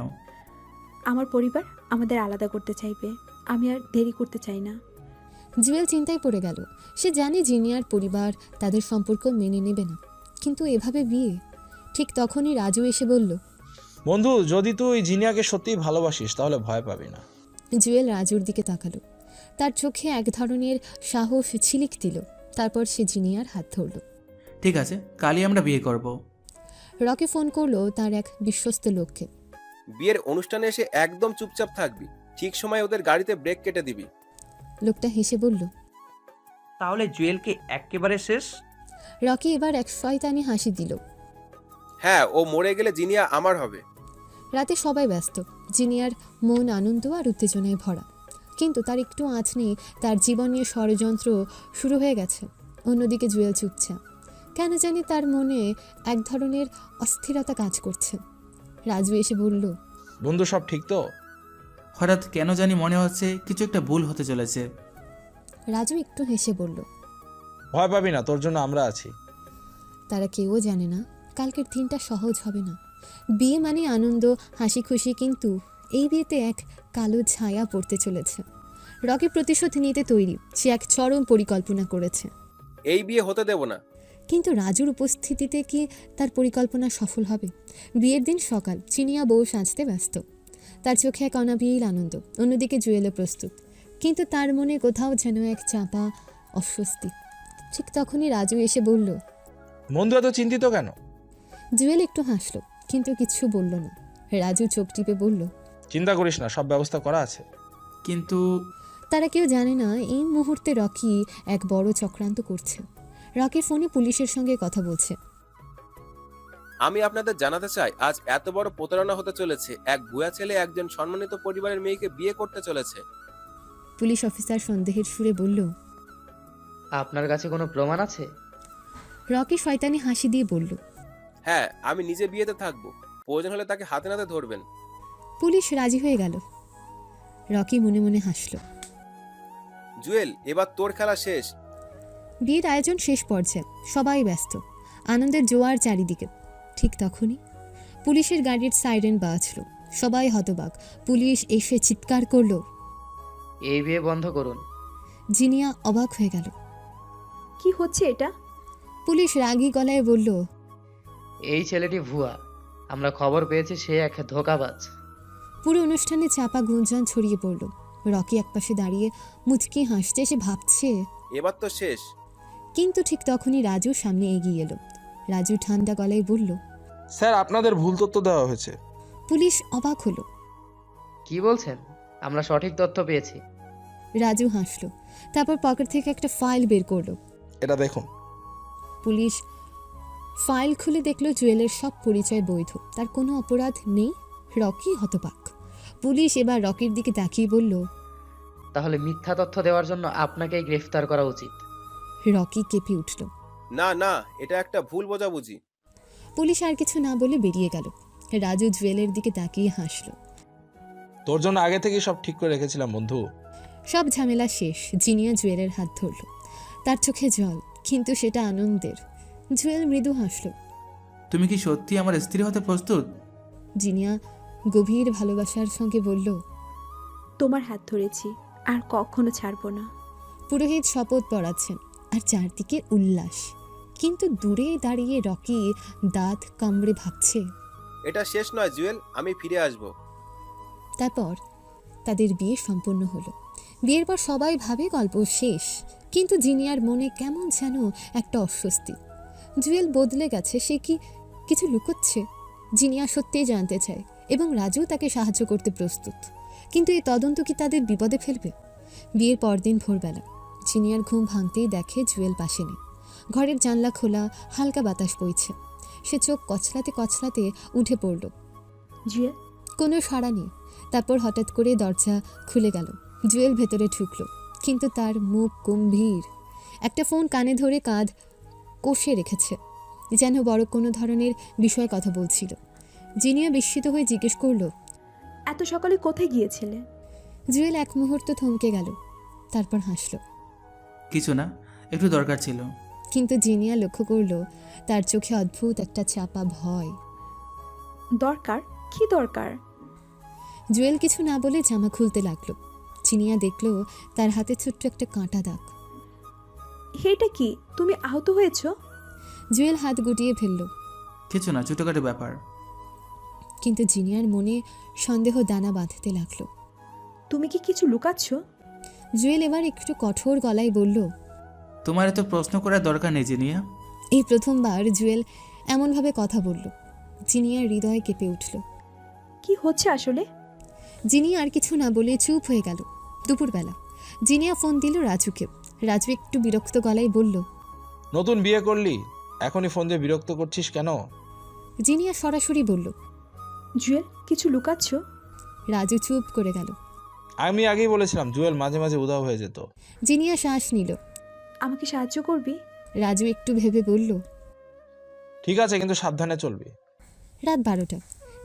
আমার পরিবার আমাদের আলাদা করতে চাইবে। আমি আর দেরি করতে চাই না। জুয়েল চিন্তায় পড়ে গেল। সে জানে জিনিয়ার পরিবার তাদের সম্পর্ক মেনে নেবে না, কিন্তু এভাবে বিয়ে? ঠিক তখনই রাজু এসে বলল, বন্ধু, যদি তুই জিনিয়াকে সত্যিই ভালোবাসিস তাহলে ভয় পাবি না। জুয়েল রাজুর দিকে তাকালো। তার চোখে এক ধরনের সাহস ঝিলিক দিল। তারপর সে জিনিয়ার হাত ধরল। ঠিক আছে, কালই আমরা বিয়ে করব। রকি ফোন করলো তার এক বিশ্বস্ত লোককে। বিয়ের অনুষ্ঠানে এসে একদম চুপচাপ থাকবি। ঠিক সময় ওদের গাড়িতে ব্রেক কেটে দিবি। লোকটা হেসে বলল, তাহলে জুয়েলকে একেবারে শেষ? রকি এবার এক শয়তানি হাসি দিল। হ্যাঁ, ও মরে গেলে জিনিয়া আমার হবে। রাতে সবাই ব্যস্ত। জিনিয়ার মন আনন্দ আর উত্তেজনায় ভরা, কিন্তু তার একটু আঁচ নেই। তার জীবন নিয়ে ষড়যন্ত্র শুরু হয়ে গেছে। অন্যদিকে জুয়েল চুপচাপ। কেন জানি তার মনে এক ধরনের অস্থিরতা কাজ করছে। রাজু এসে বলল, বন্ধু, সব ঠিক তো? হঠাৎ কেন জানি মনে হচ্ছে কিছু একটা ভুল হতে চলেছে। রাজু একটু হেসে বলল, ভয় পাবি না, তোর জন্য আমরা আছি। তারা কেউ জানে না কালকের দিনটা সহজ হবে না। বিয়ে মানে আনন্দ, হাসি খুশি, কিন্তু এই বিয়েতে এক কালো ছায়া পড়তে চলেছে। রকি প্রতিশোধ নিতে তৈরি, সে এক চরম পরিকল্পনা করেছে। এই বিয়ে হতে দেব না। কিন্তু রাজুর উপস্থিতিতে কি তার পরিকল্পনা সফল হবে? বিয়ের দিন সকাল, চিনিয়া বউ সাজতে ব্যস্ত, তার চোখে এক অনাবিল আনন্দ। অন্যদিকে জুয়েলও প্রস্তুত, কিন্তু তার মনে কোথাও যেন এক চাপা অস্বস্তি। ঠিক তখনই রাজু এসে বলল, বন্ধু এত চিন্তিত কেন? জুয়েল একটু হাসল, কিন্তু কিছু বলল না। রাজু চোখ টিপে বলল, চিন্তা করিস না, সব ব্যবস্থা করা আছে। কিন্তু তারা কেউ জানে না এই মুহূর্তে রকি এক বড় চক্রান্ত করছে। রকির ফোনে পুলিশের সঙ্গে কথা বলছে। আমি আপনাদের জানাতে চাই, আজ এত বড় প্রতারণা হতে চলেছে। এক বুয়া ছেলে একজন সম্মানিত পরিবারের মেয়েকে বিয়ে করতে চলেছে। পুলিশ অফিসার সন্দেহের সুরে বলল, আপনার কাছে কোনো প্রমাণ আছে? রকি শয়তানি হাসি দিয়ে বলল, হ্যাঁ, আমি নিজে বিয়েতে থাকবো, প্রয়োজন হলে তাকে হাতে নাতে ধরবেন। পুলিশ রাজি হয়ে গেল। রকি মনে মনে হাসল। জুয়েল, এবার তোর খেলা শেষ। বিয়ের আয়োজন শেষ পর্যায়ে, সবাই ব্যস্ত, আনন্দের জোয়ার চারিদিকে। ঠিক তখনই পুলিশের গাড়ির সাইরেন বাজল। সবাই হতবাক। পুলিশ এসে চিৎকার করলো, এই বিয়ে বন্ধ করুন। জিনিয়া অবাক হয়ে গেল। কি হচ্ছে এটা? পুলিশ রাগী গলায় বলল, এই ছেলেটি ভুয়া, আমরা খবর পেয়েছি সে এক ধোঁকাবাজ। পুরো অনুষ্ঠানে চাপা গুঞ্জন ছড়িয়ে পড়ল। রকি একপাশে দাঁড়িয়ে মুচকি হাসছে, সে ভাবছে এবার তো শেষ। কিন্তু ঠিক তখনই রাজু সামনে এগিয়ে এলো। রাজু ঠান্ডা গলায় বলল, স্যার, আপনাদের ভুল তথ্য দেওয়া হয়েছে। পুলিশ অবাক হলো। কি বলছেন? আমরা সঠিক তথ্য পেয়েছি। রাজু হাসলো, তারপর পকেট থেকে একটা ফাইল বের করলো। এটা দেখুন। পুলিশ ফাইল খুলে দেখলো জুয়েলের সব পরিচয় বৈধ, তার কোনো অপরাধ নেই। রকি হতবাক। পুলিশ এবার রকির দিকে তাকিয়ে বলল, তাহলে মিথ্যা তথ্য দেওয়ার জন্য আপনাকেই গ্রেফতার করা উচিত। রকি কেঁপে উঠল। না না, এটা একটা ভুল বোঝাবুঝি। পুলিশ আর কিছু না বলে বেরিয়ে গেল। রাজু জুয়েলের দিকে তাকিয়ে হাসলো। তোর জন্য আগে থেকেই সব ঠিক করে রেখেছিলাম বন্ধু। সব ঝামেলা শেষ। জিনিয়া জুয়েলের হাত ধরল, তার চোখে জল, কিন্তু সেটা আনন্দের। জুয়েল মৃদু হাসল। তুমি কি সত্যি আমার স্ত্রী হতে প্রস্তুত? জিনিয়া গভীর ভালোবাসার সঙ্গে বলল, তোমার হাত ধরেছি, আর কখনো ছাড়বো না। পুরোহিত শপথ পড়াচ্ছেন, আর চারদিকে উল্লাস। কিন্তু দূরে দাঁড়িয়ে রকি দাঁত কামড়ে ভাবছে, এটা শেষ নয় জুয়েল, আমি ফিরে আসব। তারপর তাদের বিয়ে সম্পন্ন হলো। বিয়ের পর সবাই ভাবে গল্প শেষ, কিন্তু জিনিয়ার মনে কেমন যেন একটা অস্বস্তি। জুয়েল বদলে গেছে, সে কি কিছু লুকোচ্ছে? জিনিয়া সত্যিই জানতে চায়, এবং রাজু তাকে সাহায্য করতে প্রস্তুত। কিন্তু এই তদন্ত কি তাদের বিপদে ফেলবে? বিয়ের পরদিন ভোরবেলা জিনিয়ার ঘুম ভাঙতেই দেখে জুয়েল পাশে নেই। ঘরের জানলা খোলা, হালকা বাতাস বইছে। সে চোখ কচলাতে কচলাতে উঠে পড়ল। জুয়েল? কোনো সাড়া নেই। তারপর হঠাৎ করে দরজা খুলে গেল। জুয়েল ভেতরে ঢুকলো, কিন্তু তার মুখ গম্ভীর। একটা ফোন কানে ধরে কাঁধ কষে রেখেছে, যেন বড় কোনো ধরনের বিষয়ে কথা বলছিল। জিনিয়া বিস্মিত হয়ে জিজ্ঞেস করলো, এত সকালে কোথায় গিয়েছিলে? জুয়েল এক মুহূর্ত থমকে গেল, তারপর হাসল। কিছু না, একটু দরকার ছিল। কিন্তু জিনিয়া লক্ষ্য করলো তার চোখে অদ্ভুত একটা চাপা ভয়। দরকার? কি দরকার? জুয়েল কিছু না বলে জামা খুলতে লাগলো। জিনিয়া দেখলো তার হাতে ছোট্ট একটা কাঁটা দাগ। এটা কি? তুমি আহত হয়েছো? জুয়েল হাত গুটিয়ে ফেলল। কিছু না, ছোটখাটো ব্যাপার। কিন্তু জিনিয়ার মনে সন্দেহ দানা বাঁধতে লাগলো। তুমি কি কিছু লুকাচ্ছ? জুয়েল এবার একটু কঠোর গলায় বলল, তোমার এত প্রশ্ন করার দরকার নেই জিনিয়া। এই প্রথমবার জুয়েল এমনভাবে কথা বলল। জিনিয়ার হৃদয় কেঁপে উঠল। কি হচ্ছে আসলে? জিনিয়া আর কিছু না বলে চুপ হয়ে গেল। দুপুরবেলা জিনিয়া ফোন দিল রাজুকে। রাজু একটু বিরক্ত গলায় বলল, নতুন বিয়ে করলি, এখনই ফোন দিয়ে বিরক্ত করছিস কেন? জিনিয়া সরাসরি বলল, জুয়েল, কিছু লুকাচ্ছ? রাজু চুপ করে গেল। আমি আগেই বলেছিলাম জুয়েল মাঝে মাঝে উধাও হয়ে যেত। জিনিয়া শ্বাস নিল। আমাকে সাহায্য করবি? রাজু একটু ভেবে বলল, ঠিক আছে, কিন্তু সাবধানে চলবি। রাত 12টা।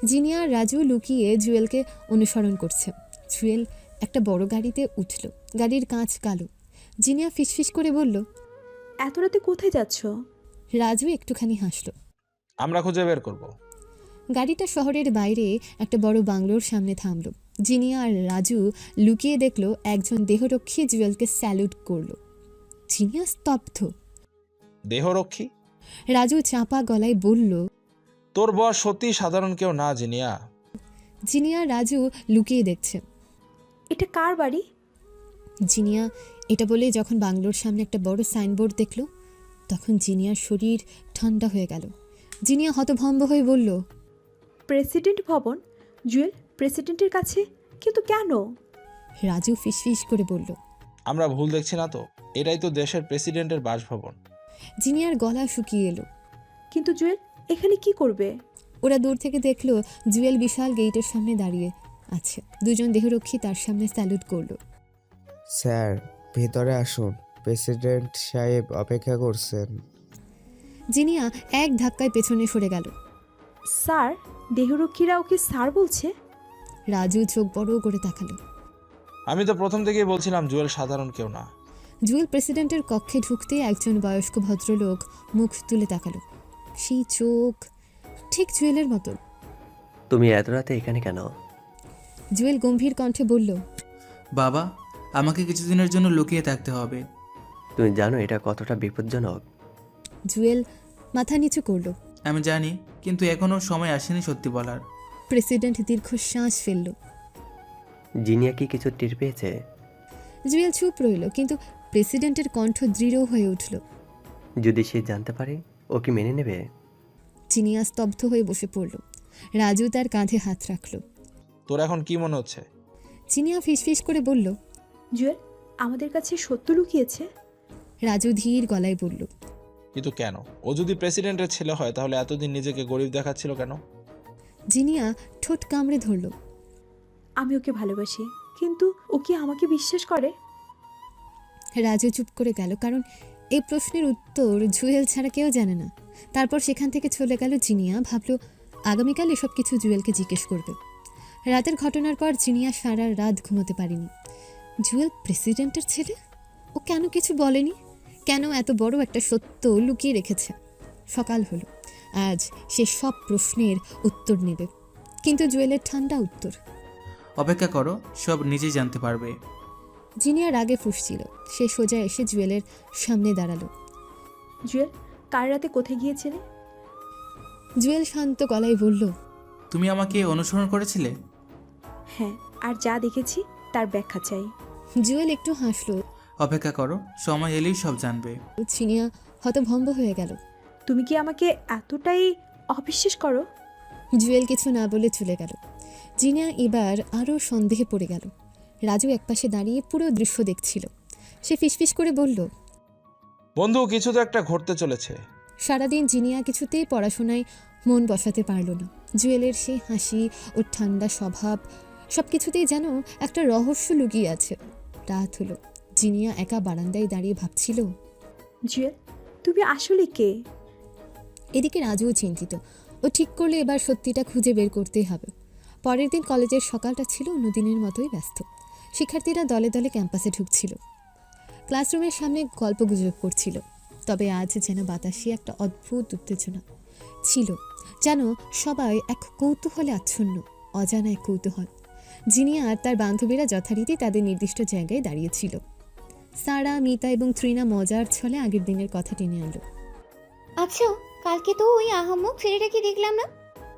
জিনিয়া আর রাজু লুকিয়ে জুয়েলকে অনুসরণ করছে। জুয়েল একটা বড় গাড়িতে উঠল। গাড়ির কাঁচ কালো। জিনিয়া ফিসফিস করে বলল, এত রাতে কোথায় যাচ্ছ? রাজু একটুখানি হাসল। আমরা খুঁজে বের করব। গাড়িটা শহরের বাইরে একটা বড় বাংলোর সামনে থামল। জিনিয়া আর রাজু লুকিয়ে দেখল একজন দেহরক্ষী জুয়েলকে স্যালুট করল। জিনিয়া স্তব্ধ। দেহরক্ষী? রাজু চাপা গলায় বলল, তোর বস সত্যি সাধারণ কেউ না জিনিয়া। জিনিয়া রাজু লুকিয়ে দেখছে। এটা কার বাড়ি? জিনিয়া এটা বলে যখন বাংলোর সামনে একটা বড় সাইনবোর্ড দেখল, তখন জিনিয়ার শরীর ঠান্ডা হয়ে গেল। জিনিয়া হতভম্ব হয়ে বলল, প্রেসিডেন্ট ভবন? জুয়েল, প্রেসিডেন্টের কাছে? কিন্তু কেন? রাজু ফিসফিস করে বলল, আমরা ভুল দেখছি না তো? এটাই তো দেশের প্রেসিডেন্টের বাসভবন। জিনিয়ার গলা শুকিয়ে এলো। কিন্তু জুয়েল এখানে কি করবে? ওরা দূর থেকে দেখলো জুয়েল বিশাল গেটের সামনে দাঁড়িয়ে আছে। দুজন দেহরক্ষী তার সামনে স্যালুট করলো। স্যার, ভেতরে আসুন, প্রেসিডেন্ট সাহেব অপেক্ষা করছেন। জিনিয়া এক ধাক্কায় পেছনে সরে গেল। স্যার? দেহরক্ষীরা ওকে স্যার বলছে? রাজু চোখ বড় করে তাকালো। আমি তো প্রথম থেকেই বলছিলাম জুয়েল সাধারণ কেউ না। জুয়েল প্রেসিডেন্টের কক্ষে ঢুকতে একজন বয়স্ক ভদ্রলোক মুখ তুলে তাকালো। সেই চোখ ঠিক জুয়েলের মতো। তুমি এত রাতে এখানে কেন? জুয়েল গম্ভীর কণ্ঠে বলল, বাবা, আমাকে কিছুদিনের জন্য লুকিয়ে থাকতে হবে। তুমি জানো এটা কতটা বিপজ্জনক? জুয়েল মাথা নিচু করলো। আমি জানি, কিন্তু এখনও সময় আসেনি সত্যি বলার। প্রেসিডেন্ট দীর্ঘশ্বাস ফেলল। জিনিয়া কি কিছু টের পেয়েছে? জুয়েল চুপ রইল, কিন্তু প্রেসিডেন্টের কণ্ঠ দৃঢ় হয়ে উঠল। যদি সে জানতে পারে, ও কি মেনে নেবে? জিনিয়া স্তব্ধ হয়ে বসে পড়ল। রাজু তার কাঁধে হাত রাখল। তোর এখন কি মনে হচ্ছে? জিনিয়া ফিসফিস করে বলল, জুয়েল আমাদের কাছে সত্য লুকিয়েছে। রাজু ধীর গলায় বলল, কিন্তু কেন? ও যদি প্রেসিডেন্টের ছেলে হয় তাহলে এতদিন নিজেকে গরিব দেখাচ্ছিল কেন? জিনিয়া ঠোঁট কামড়ে ধরল। আমি ওকে ভালোবাসি, কিন্তু ও কি আমাকে বিশ্বাস করে? রাজু চুপ করে গেল, কারণ এই প্রশ্নের উত্তর জুয়েল ছাড়া কেউ জানে না। তারপর সেখান থেকে চলে গেল জিনিয়া। ভাবল আগামীকাল এসব কিছু জুয়েলকে জিজ্ঞেস করবে। রাতের ঘটনার পর জিনিয়া সারা রাত ঘুমোতে পারেনি। জুয়েল প্রেসিডেন্টের ছেলে? ও কেন কিছু বলেনি? কেন এত বড় একটা সত্য লুকিয়ে রেখেছে? সকাল হলো। আজ সে সব প্রশ্নের উত্তর নেবে, কিন্তু জুয়েলের ঠান্ডা উত্তর। অপেক্ষা করো, সব নিজেই জানতে পারবে। জিনিয়া রাগে ফুঁসছিল। সে সোজা এসে জুয়েলের সামনে দাঁড়ালো। জুয়েল, কাল রাতে কোথায় গিয়েছিলে? জুয়েল শান্ত গলায় বলল, তুমি আমাকে অনুসরণ করেছিলে? হ্যাঁ, আর যা দেখেছি তার ব্যাখ্যা চাই। জুয়েল একটু হাসলো। অপেক্ষা করো, সময় এলেই সব জানবে। জিনিয়া হতভম্ব হয়ে গেল। তুমি কি আমাকে এতটাই অবিশ্বাস করো? জুয়েল কিছু না বলে চলে গেল। জিনিয়া এবার আরও সন্দেহে পড়ে গেল। রাজু একপাশে দাঁড়িয়ে পুরো দৃশ্য দেখছিল। সে ফিসফিস করে বলল, বন্ধু, কিছু তো একটা ঘটতে চলেছে। সারাদিন জিনিয়া কিছুতেই পড়াশোনায় মন বসাতে পারল না। জুয়েলের সেই হাসি ও ঠান্ডা স্বভাব, সব কিছুতেই যেন একটা রহস্য লুকিয়ে আছে। রাত হলো। জিনিয়া একা বারান্দায় দাঁড়িয়ে ভাবছিল, জুয়েল তুমি আসলে কে? এদিকে রাজুও চিন্তিত। ও ঠিক করলে এবার সত্যিটা খুঁজে বের করতেই হবে। পরের দিন কলেজের সকালটা ছিল অন্যদিনের মতোই ব্যস্ত। শিক্ষার্থীরা দলে দলে ক্যাম্পাসে ঢুকছিল। ক্লাসরুমের সামনে গল্পগুজব করছিল। তবে আজ যেন বাতাসে একটা অদ্ভুত উত্তেজনা ছিল, যেন সবাই এক কৌতূহলে আচ্ছন্ন, অজানা এক কৌতূহল। জিনিয়া আর তার বান্ধবীরা যথারীতি তাদের নির্দিষ্ট জায়গায় দাঁড়িয়েছিল। সারা, মিতা এবং ত্রিনা মজার ছলে আগের দিনের কথা টেনে আনলো। আচ্ছা, কালকে তো ওই আহাম্মক ছেলেটাকে দেখলাম না,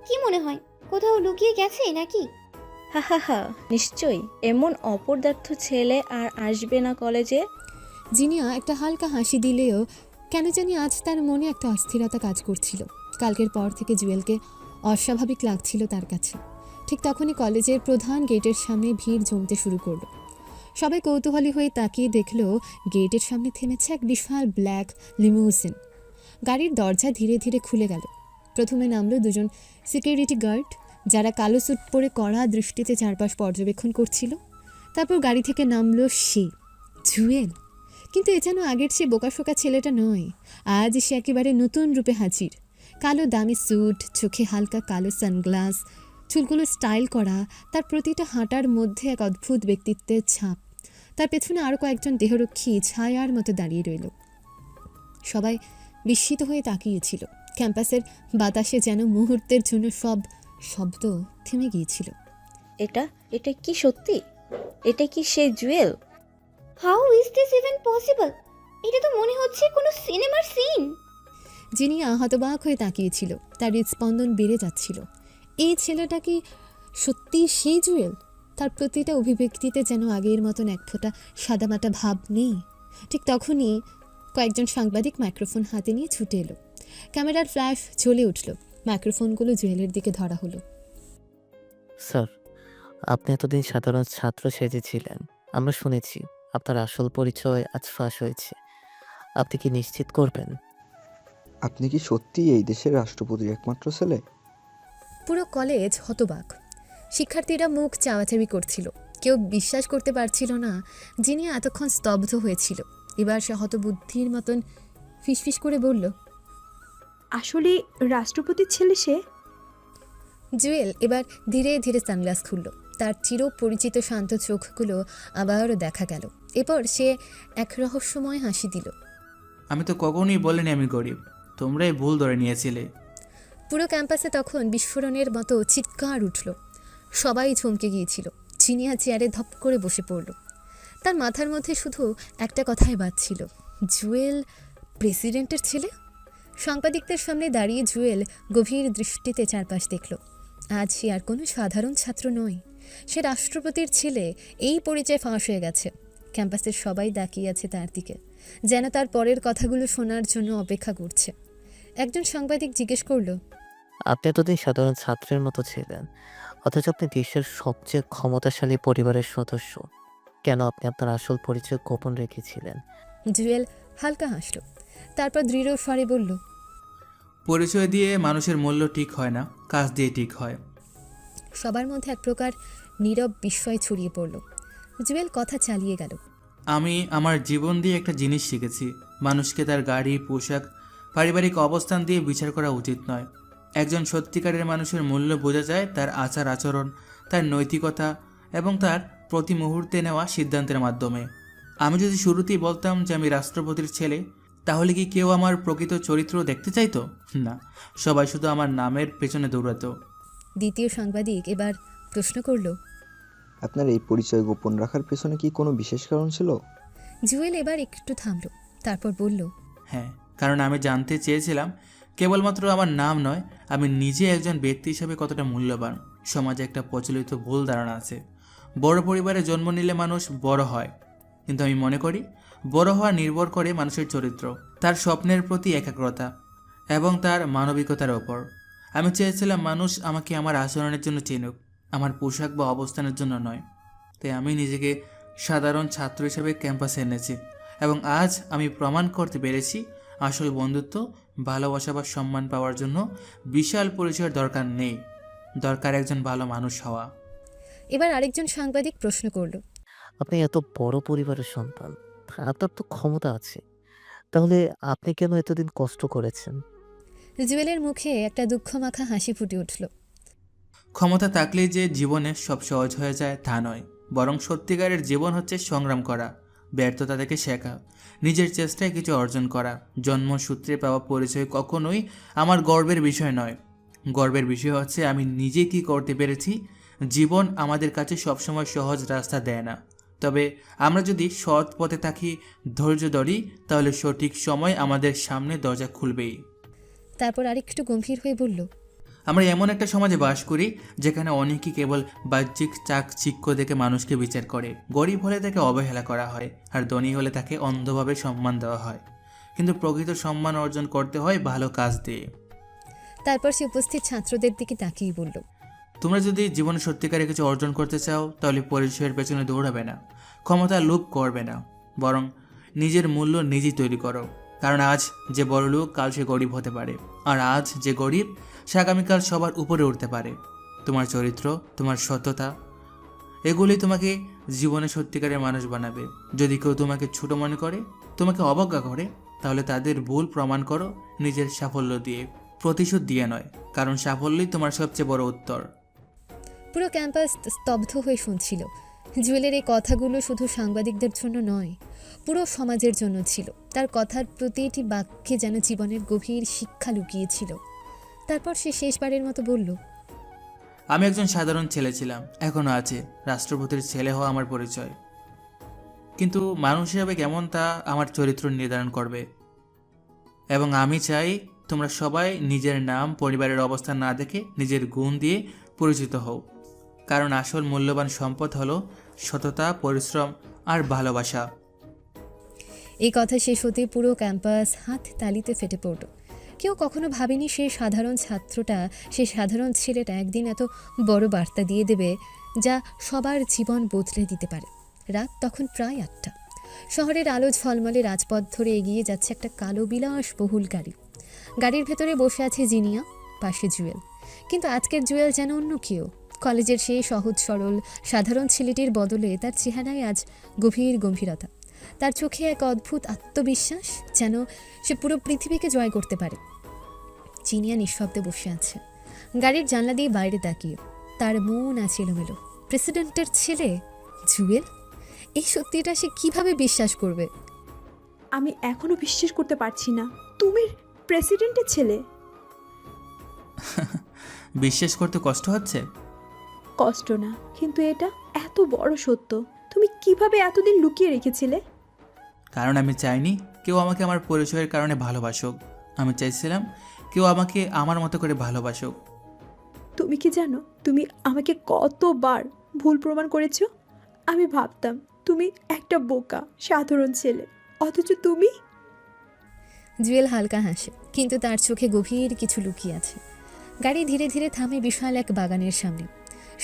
কি মনে হয় কোথাও লুকিয়ে গেছে নাকি? হা হা হা, নিশ্চয়ই এমন অপদার্থ ছেলে আর আসবে না কলেজে। জিনিয়া একটা হালকা হাসি দিলেও কেন জানি আজ তার মনে একটা অস্থিরতা কাজ করছিল। কালকের পর থেকে জুয়েলকে অস্বাভাবিক লাগছিল তার কাছে। ঠিক তখনই কলেজের প্রধান গেটের সামনে ভিড় জমতে শুরু করলো। সবাই কৌতূহলী হয়ে তাকিয়ে দেখল গেটের সামনে থেমেছে এক বিশাল ব্ল্যাক লিমুজিন। গাড়ির দরজা ধীরে ধীরে খুলে গেল। প্রথমে নামলো দুজন সিকিউরিটি গার্ড, যারা কালো স্যুট পরে কড়া দৃষ্টিতে চারপাশ পর্যবেক্ষণ করছিল। তারপর গাড়ি থেকে নামলো সে, জুয়েল। কিন্তু এ যেন আগের সে বোকাশোকা ছেলেটা নয়। আজ সে একেবারে নতুন রূপে হাজির। কালো দামি স্যুট, চোখে হালকা কালো সানগ্লাস, চুলগুলো স্টাইল করা, তার প্রতিটা হাঁটার মধ্যে এক অদ্ভুত ব্যক্তিত্বের ছাপ। তার পেছনে আরও কয়েকজন দেহরক্ষী ছায়ার মতো দাঁড়িয়ে রইল। সবাই বিস্মিত হয়ে তাকিয়েছিল। ক্যাম্পাসের বাতাসে যেন মুহূর্তের জন্য সব শব্দ থেমে গিয়েছিল। এটা কি সত্যি? এটা কি সেই Jewel? How is this even possible? এটা তো মনে হচ্ছে কোনো সিনেমার সিন। জিনিয়া হতবাক হয়ে তাকিয়েছিল। তার হৃদস্পন্দন বেড়ে যাচ্ছিল। এই ছেলেটা কি সত্যি সেই জুয়েল? তার প্রতিটা অভিব্যক্তিতে যেন আগের মতন এক ফোঁটা সাদামাটা ভাব নেই। ঠিক তখনই কয়েকজন সাংবাদিক মাইক্রোফোন হাতে নিয়ে ছুটে এলো। ক্যামেরার ফ্ল্যাশ জ্বলে উঠল। মাইক্রোফোনগুলো জুয়েলের দিকে ধরা হলো। স্যার, আপনি এতদিন সাধারণ ছাত্র সেজেছিলেন। আমরা শুনেছি আপনার আসল পরিচয় আজ ফাঁস হয়েছে। আপনি কি নিশ্চিত করবেন? আপনি কি সত্যি এই দেশের রাষ্ট্রপতির একমাত্র ছেলে? পুরো কলেজ হতবাক। শিক্ষার্থীরা মুখ চাওয়াচাবি করছিল। কেউ বিশ্বাস করতে পারছিল না যিনি এতক্ষণ স্তব্ধ হয়েছিল। এবার সে হতবুদ্ধির মতন ফিসফিস করে বলল, আসলে রাষ্ট্রপতির ছেলে সে। জুয়েল এবার ধীরে ধীরে সানগ্লাস খুলল। তার চির পরিচিত শান্ত চোখগুলো আবারও দেখা গেল। এরপর সে এক রহস্যময় হাসি দিল। আমি তো কখনোই বলিনি আমি গরিব, তোমরাই ভুল ধরে নিয়েছিলে। পুরো ক্যাম্পাসে তখন বিস্ফোরণের মতো চিৎকার উঠল। সবাই চমকে গিয়েছিল। চিনিয়া চেয়ারে ধপ করে বসে পড়ল। তার মাথার মধ্যে শুধু একটা কথাই বাজছিল, জুয়েল প্রেসিডেন্টের ছেলে। সাংবাদিকদের সামনে দাঁড়িয়ে জুয়েল গভীর দৃষ্টিতে চারপাশ দেখল। আজ সে আর কোনো সাধারণ ছাত্র নয়, সে রাষ্ট্রপতির ছেলে। এই পরিচয় ফাঁস হয়ে গেছে। ক্যাম্পাসের সবাই তাকিয়ে আছে তার দিকে, যেন তার পরের কথাগুলো শোনার জন্য অপেক্ষা করছে। একজন সাংবাদিক জিজ্ঞেস করল, আপনি এতদিন সাধারণ ছাত্রের মতো ছিলেন, অথচ আপনি দেশের সবচেয়ে ক্ষমতাশালী পরিবারের সদস্য। কেন আপনি আপনার আসল পরিচয় গোপন রেখেছিলেন? জুয়েল হালকা হাসল। তারপর দৃঢ় স্বরে বলল, পরিচয় দিয়ে মানুষের মূল্য ঠিক হয় না, কাজ দিয়ে ঠিক হয়। সবার মধ্যে এক প্রকার নীরব বিস্ময় ছড়িয়ে পড়ল। জুয়েল কথা চালিয়ে গেল, আমি আমার জীবন দিয়ে একটা জিনিস শিখেছি, মানুষকে তার গাড়ি, পোশাক, পারিবারিক অবস্থান দিয়ে বিচার করা উচিত নয়। একজন সত্যিকারের মানুষের মূল্য বোঝা যায় তার আচার আচরণ, তার নৈতিকতা এবং তার প্রতি মুহূর্তে নেওয়া সিদ্ধান্তের মাধ্যমে। আমি যদি শুরুতেই বলতাম যে আমি রাষ্ট্রপতির ছেলে, তাহলে কি কেউ আমার প্রকৃত চরিত্র দেখতে চাইতো? না, সবাই শুধু আমার নামের পেছনে দৌড়াতো। দ্বিতীয় সাংবাদিক এবার প্রশ্ন করল, আপনার এই পরিচয় গোপন রাখার পেছনে কি কোনো বিশেষ কারণ ছিল? জুয়েল এবার একটু থামল। তারপর বলল, হ্যাঁ, কারণ আমি জানতে চেয়েছিলাম কেবলমাত্র আমার নাম নয়, আমি নিজে একজন ব্যক্তি হিসেবে কতটা মূল্যবান। সমাজে একটা প্রচলিত ভুল ধারণা আছে, বড় পরিবারে জন্ম নিলে মানুষ বড় হয়, কিন্তু আমি মনে করি বড় হওয়া নির্ভর করে মানুষের চরিত্র, তার স্বপ্নের প্রতি একাগ্রতা এবং তার মানবিকতার ওপর। আমি চেয়েছিলাম মানুষ আমাকে আমার আচরণের জন্য চিনুক, আমার পোশাক বা অবস্থানের জন্য নয়। তাই আমি নিজেকে সাধারণ ছাত্র হিসেবে ক্যাম্পাসে এনেছি এবং আজ আমি প্রমাণ করতে পেরেছি আসল বন্ধুত্ব, ভালোবাসা বা সম্মান পাওয়ার জন্য বিশাল পরিচয়ের দরকার নেই, দরকার একজন ভালো মানুষ হওয়া। এবার আরেকজন সাংবাদিক প্রশ্ন করল, আপনি এত বড় পরিবারের সন্তান, আপনার তো ক্ষমতা আছে, তাহলে আপনি কেন এতদিন কষ্ট করেছেন? জুয়েলের মুখে একটা দুঃখমাখা হাসি ফুটে উঠল। ক্ষমতা থাকলেই যে জীবনে সব সহজ হয়ে যায় তা নয়, বরং সত্যিকারের জীবন হচ্ছে সংগ্রাম করা, ব্যর্থতা থেকে শেখা, নিজের চেষ্টায় কিছু অর্জন করা। জন্মসূত্রে পাওয়া পরিচয় কখনোই আমার গর্বের বিষয় নয়। গর্বের বিষয় হচ্ছে আমি নিজে কি করতে পেরেছি। জীবন আমাদের কাছে সবসময় সহজ রাস্তা দেয় না, তবে আমরা যদি সৎ পথে থাকি, ধৈর্য ধরি, তাহলে সঠিক সময় আমাদের সামনে দরজা খুলবেই। তারপর আরেকটু গম্ভীর হয়ে বলল, আমরা এমন একটা সমাজে বাস করি যেখানে অনেকেই কেবল বাহ্যিক চাকচিক্য দেখে মানুষকে বিচার করে। গরিব হলে তাকে অবহেলা করা হয়, আর ধনী হলে তাকে অন্ধভাবে সম্মান দেওয়া হয়। কিন্তু প্রকৃত সম্মান অর্জন করতে হয় ভালো কাজ দিয়ে। তারপর সে উপস্থিত ছাত্রদের দিকে তাকিয়ে বলল, তোমরা যদি জীবনে সত্যিকারে কিছু অর্জন করতে চাও, তাহলে পরিচয়ের পেছনে দৌড়াবে না, ক্ষমতা লোভ করবে না, বরং নিজের মূল্য নিজেই তৈরি করো। কারণ আজ যে বড় লোক, কাল সে গরিব হতে পারে, আর আজ যে গরিব সে আগামীকাল সবার উপরে উঠতে পারে। তোমার চরিত্র, তোমার সততা, এগুলি তোমাকে জীবনে সত্যিকারের মানুষ বানাবে। যদি কেউ তোমাকে ছোট মনে করে, তোমাকে অবজ্ঞা করে, তাহলে তাদের ভুল প্রমাণ করো নিজের সাফল্য দিয়ে, প্রতিশোধ দিয়ে নয়, কারণ সাফল্যই তোমার সবচেয়ে বড় উত্তর। পুরো ক্যাম্পাস স্তব্ধ হয়ে শুনছিল। জুয়েলের এই কথাগুলো শুধু সাংবাদিকদের জন্য নয়, পুরো সমাজের জন্য ছিল। তার কথার প্রতিটি বাক্যে যেন জীবনের গভীর শিক্ষা লুকিয়েছিল। তারপর সে শেষবারের মতো বলল, আমি একজন সাধারণ ছেলে ছিলাম, এখনও আছে। রাষ্ট্রপতির ছেলে হওয়া আমার পরিচয়, কিন্তু মানুষ হিসাবে কেমন তা আমার চরিত্র নির্ধারণ করবে। এবং আমি চাই তোমরা সবাই নিজের নাম, পরিবারের অবস্থান না দেখে নিজের গুণ দিয়ে পরিচিত হও। কারণ আসল মূল্যবান সম্পদ হলো সততা, পরিশ্রম আর ভালোবাসা। এই কথা শেষ হতে পুরো ক্যাম্পাস হাত তালিতে ফেটে পড়ল। কেউ কখনো ভাবেনি সেই সাধারণ ছাত্রটা, সেই সাধারণ ছেলেটা একদিন এত বড় বার্তা দিয়ে দেবে যা সবার জীবন বদলে দিতে পারে। রাত তখন প্রায় 8টা। শহরের আলো ঝলমলে রাজপথ ধরে এগিয়ে যাচ্ছে একটা কালো বিলাসবহুল গাড়ি। গাড়ির ভেতরে বসে আছে জিনিয়া, পাশে জুয়েল। কিন্তু আজকের জুয়েল যেন অন্য কেউ। কলেজের সেই সহজ সরল সাধারণ ছেলেটির বদলে তার চেহারায় আজ গভীর গম্ভীরতা। তার চোখে এক অদ্ভুত আত্মবিশ্বাস, যেন সে পুরো পৃথিবীকে জয় করতে পারে। জিনিয়া নিঃশব্দে বসে আছে, গাড়ির জানলা দিয়ে বাইরে তাকিয়ে। তার মন আছে এলোমেলো। প্রেসিডেন্টের ছেলে জুয়েল, এই সত্যিটা সে কিভাবে বিশ্বাস করবে? আমি এখনো বিশ্বাস করতে পারছি না, তুমি প্রেসিডেন্টের ছেলে। বিশ্বাস করতে কষ্ট হচ্ছে? কষ্ট না, কিন্তু এটা এত বড় সত্য তুমি কিভাবে এতদিন লুকিয়ে রেখেছিলে? কারণ আমি চাইনি কেউ আমাকে আমার পরিচয়ের কারণে ভালোবাসুক। আমি চাইছিলাম কেউ আমাকে আমার মতো করে ভালোবাসুক। তুমি কি জানো তুমি আমাকে কতবার ভুল প্রমাণ করেছো? আমি ভাবতাম তুমি একটা বোকা সাধারণ ছেলে, অথচ তুমি। জুয়েল হালকা হাসে, কিন্তু তার চোখে গভীর কিছু লুকিয়ে আছে। গাড়ি ধীরে ধীরে থামে বিশাল এক বাগানের সামনে।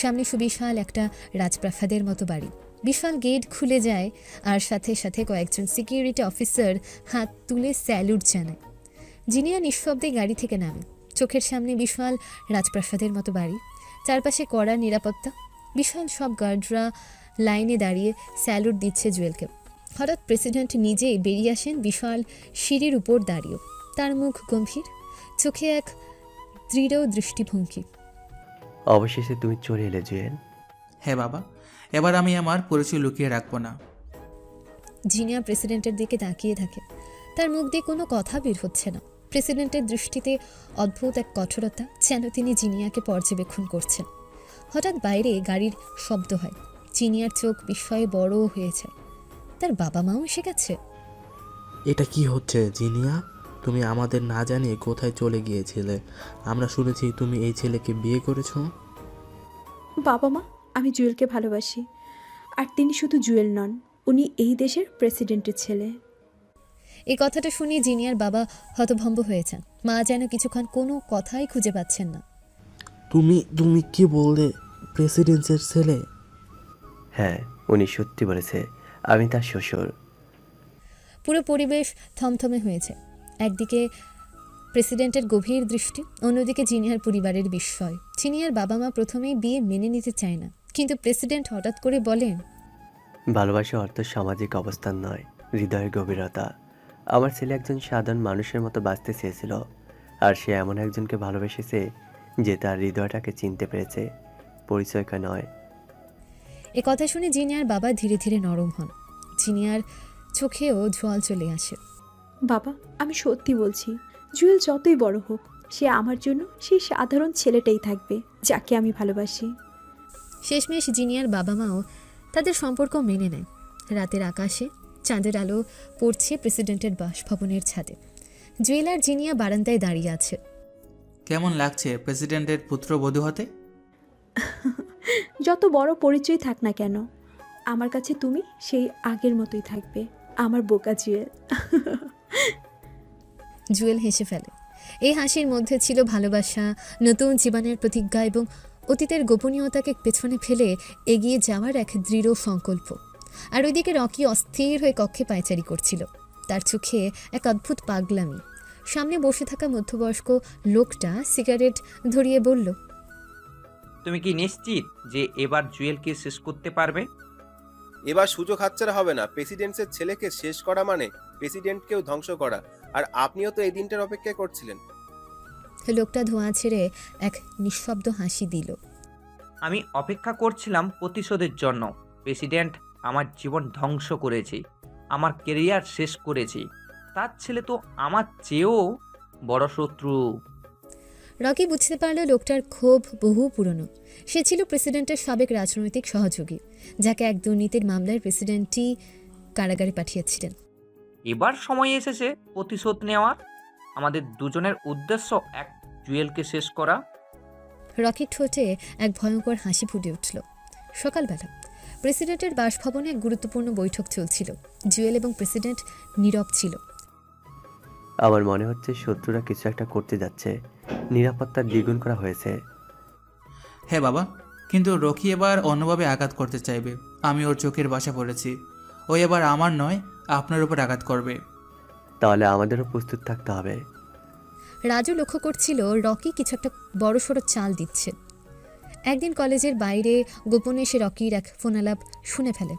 সামনে সুবিশাল একটা রাজপ্রাসাদের মতো বাড়ি। বিশাল গেট খুলে যায়, আর সাথে সাথে কয়েকজন সিকিউরিটি অফিসার হাত তুলে স্যালুট জানায়। জিনিয়া নিঃশব্দে গাড়ি থেকে নামে। চোখের সামনে বিশাল রাজপ্রাসাদের মতো বাড়ি, চারপাশে কড়া নিরাপত্তা। বিশাল সব গার্ডরা লাইনে দাঁড়িয়ে স্যালুট দিচ্ছে জুয়েলকে। হঠাৎ প্রেসিডেন্ট নিজেই বেরিয়ে আসেন বিশাল সিঁড়ির উপর দাঁড়িয়ে। তার মুখ গম্ভীর, চোখে এক দৃঢ় দৃষ্টিভঙ্গি। অবশেষে তুমি চলে এলে জুয়েল। হ্যাঁ বাবা, এবার আমি আমার পরিচয় লুকিয়ে রাখবো না। জিনিয়া প্রেসিডেন্টের দিকে তাকিয়ে থাকে। তার মুখ দিয়ে কোনো কথা বের হচ্ছে না। প্রেসিডেন্টের দৃষ্টিতে অদ্ভুত এক কঠোরতা, যেন তিনি জিনিয়াকে পর্যবেক্ষণ করছেন। হঠাৎ বাইরে গাড়ির শব্দ হয়। জিনিয়ার চোখ বিস্ময়ে বড় হয়েছে। তার বাবা মাও এসে গেছে। এটা কি হচ্ছে জিনিয়া? তুমি আমাদের না জানিয়ে কোথায় চলে গিয়েছিলে? আমরা শুনেছি তুমি এই ছেলেকে বিয়ে করেছো। বাবা মা, আমি জুয়েলকে ভালোবাসি, আর তিনি শুধু জুয়েল নন, উনি এই দেশের প্রেসিডেন্টের ছেলে। এই কথাটা শুনে জিনিয়ার বাবা হতভম্ব হয়েছেন। মা যেন কিছুক্ষণ কোনো কথাই খুঁজে পাচ্ছেন না। তুমি কি বললে? প্রেসিডেন্টের ছেলে? হ্যাঁ, উনি সত্যি বলেছে, আমি তার শ্বশুর। পুরো পরিবেশ থমথমে হয়েছে। একদিকে প্রেসিডেন্টের গভীর দৃষ্টি, অন্যদিকে জিনিয়ার পরিবারের বিস্ময়। জিনিয়ার বাবা মা প্রথমেই বিয়ে মেনে নিতে চায় না, কিন্তু প্রেসিডেন্ট হঠাৎ করে বলেন, ভালোবাসা অর্থ সামাজিক অবস্থান নয়, হৃদয়ের গভীরতা। আমার ছেলে একজন সাধারণ মানুষের মতো বাঁচতে চেয়েছিল, আর সে এমন একজনকে ভালোবেসেছে যে তার হৃদয়টাকে চিনতে পেরেছে, পরিচয়কে নয়। এ কথা শুনে জিনিয়ার বাবা ধীরে ধীরে নরম হন। জিনিয়ার চোখেও জল চলে আসে। বাবা, আমি সত্যি বলছি, জুয়েল যতই বড় হোক, সে আমার জন্য সেই সাধারণ ছেলেটাই থাকবে যাকে আমি ভালোবাসি। শেষমেশ জিনিয়ার বাবা মাও তাদের সম্পর্ক মেনে নেয়। রাতের আকাশে চাঁদের আলো পড়ছে প্রেসিডেন্টের বাসভবনের ছাদে। জুয়েল আর জিনিয়া বারান্দায় দাঁড়িয়ে আছে। কেমন লাগছে প্রেসিডেন্টের পুত্রবধূ হতে? যত বড় পরিচয় থাক না কেন, আমার কাছে তুমি সেই আগের মতোই থাকবে, আমার বোকা জুয়েল। জুয়েল হেসে ফেলে। এই হাসির মধ্যে ছিল ভালোবাসা, নতুন জীবনের প্রতিজ্ঞা এবং অতীতের গোপনীয়তাকে পেছনে ফেলে এগিয়ে যাওয়ার এক দৃঢ় সংকল্প। আর ওইদিকে রকি অস্থির হয়ে কক্ষে পায়চারি করছিল। তার চোখে এক অদ্ভুত পাগলামি। সামনে বসে থাকা মধ্যবয়স্ক লোকটা সিগারেট ধরিয়ে বলল, তুমি কি নিশ্চিত যে এবার জুয়েলকে শেষ করতে পারবে? এবার সুযোগ হাতছাড়া হবে না। প্রেসিডেন্টের ছেলেকে শেষ করা মানে প্রেসিডেন্টকেও ধ্বংস করা, আর আপনিও তো এই দিনটার অপেক্ষা করছিলেন। লোকটা ধোঁয়া ছেড়ে এক নিঃশব্দ হাসি দিল। আমি অপেক্ষা করছিলাম প্রতিশোধের জন্য। প্রেসিডেন্ট আমার জীবন ধ্বংস করেছে, আমার কেরিয়ার শেষ করেছে। তার ছেলে তো আমার চেয়েও বড় শত্রু। রকি বুঝতে পারল লোকটার ক্ষোভ বহু পুরনো। সে ছিল প্রেসিডেন্টের সাবেক রাজনৈতিক সহযোগী, যাকে এক দুর্নীতির মামলায় প্রেসিডেন্টই কারাগারে পাঠিয়েছিলেন। এবার সময় এসেছে প্রতিশোধ নেওয়ার। আমাদের দুজনের উদ্দেশ্য এক, জুয়েলকে শেষ করা। রকির ঠোঁটে এক ভয়ঙ্কর হাসি ফুটে উঠল। সকালবেলা প্রেসিডেন্টের বাসভবনে এক গুরুত্বপূর্ণ বৈঠক চলছিল। জুয়েল এবং প্রেসিডেন্ট নীরব ছিল। আমার মনে হচ্ছে শত্রুরা কিছু একটা করতে যাচ্ছে। নিরাপত্তা দ্বিগুণ করা হয়েছে। হ্যাঁ বাবা, কিন্তু রকি এবার অন্যভাবে আঘাত করতে চাইবে। আমি ওর চোখের বাসা পড়েছি। ও এবার আমার নয়, আপনার উপর আঘাত করবে। তাহলে আমাদেরও প্রস্তুত থাকতে হবে। রাজু লক্ষ্য করছিল রকি কিছু একটা বড়সড় চাল দিচ্ছে। একদিন কলেজের বাইরে গোপনে সে রকির এক ফোনালাপ শুনে ফেলে।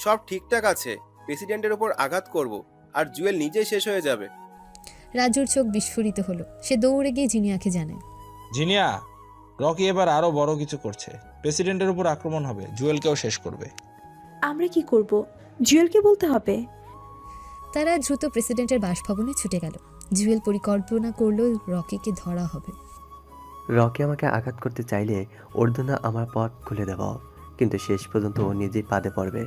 সব ঠিকঠাক আছে, প্রেসিডেন্টের উপর আঘাত করব, আর জুয়েল নিজেই শেষ হয়ে যাবে। রাজুর চোখ বিস্ফোরিত হলো। সে দৌড়ে গিয়ে জিনিয়াকে জানায়। জিনিয়া, রকি এবার আরো বড় কিছু করছে। প্রেসিডেন্টের উপর আক্রমণ হবে, জুয়েলকেও শেষ করবে। আমরা কি করব? জুয়েলকে বলতে হবে। তারা দ্রুত প্রেসিডেন্টের বাসভবনে ছুটে গেল। জুয়েল পরিকল্পনা করলো রকিকে ধরা হবে। রকি আমাকে আঘাত করতে চাইলে ওর জন্য আমার পথ খুলে দেব, কিন্তু শেষ পর্যন্ত ও নিজেই পাদে পড়বে।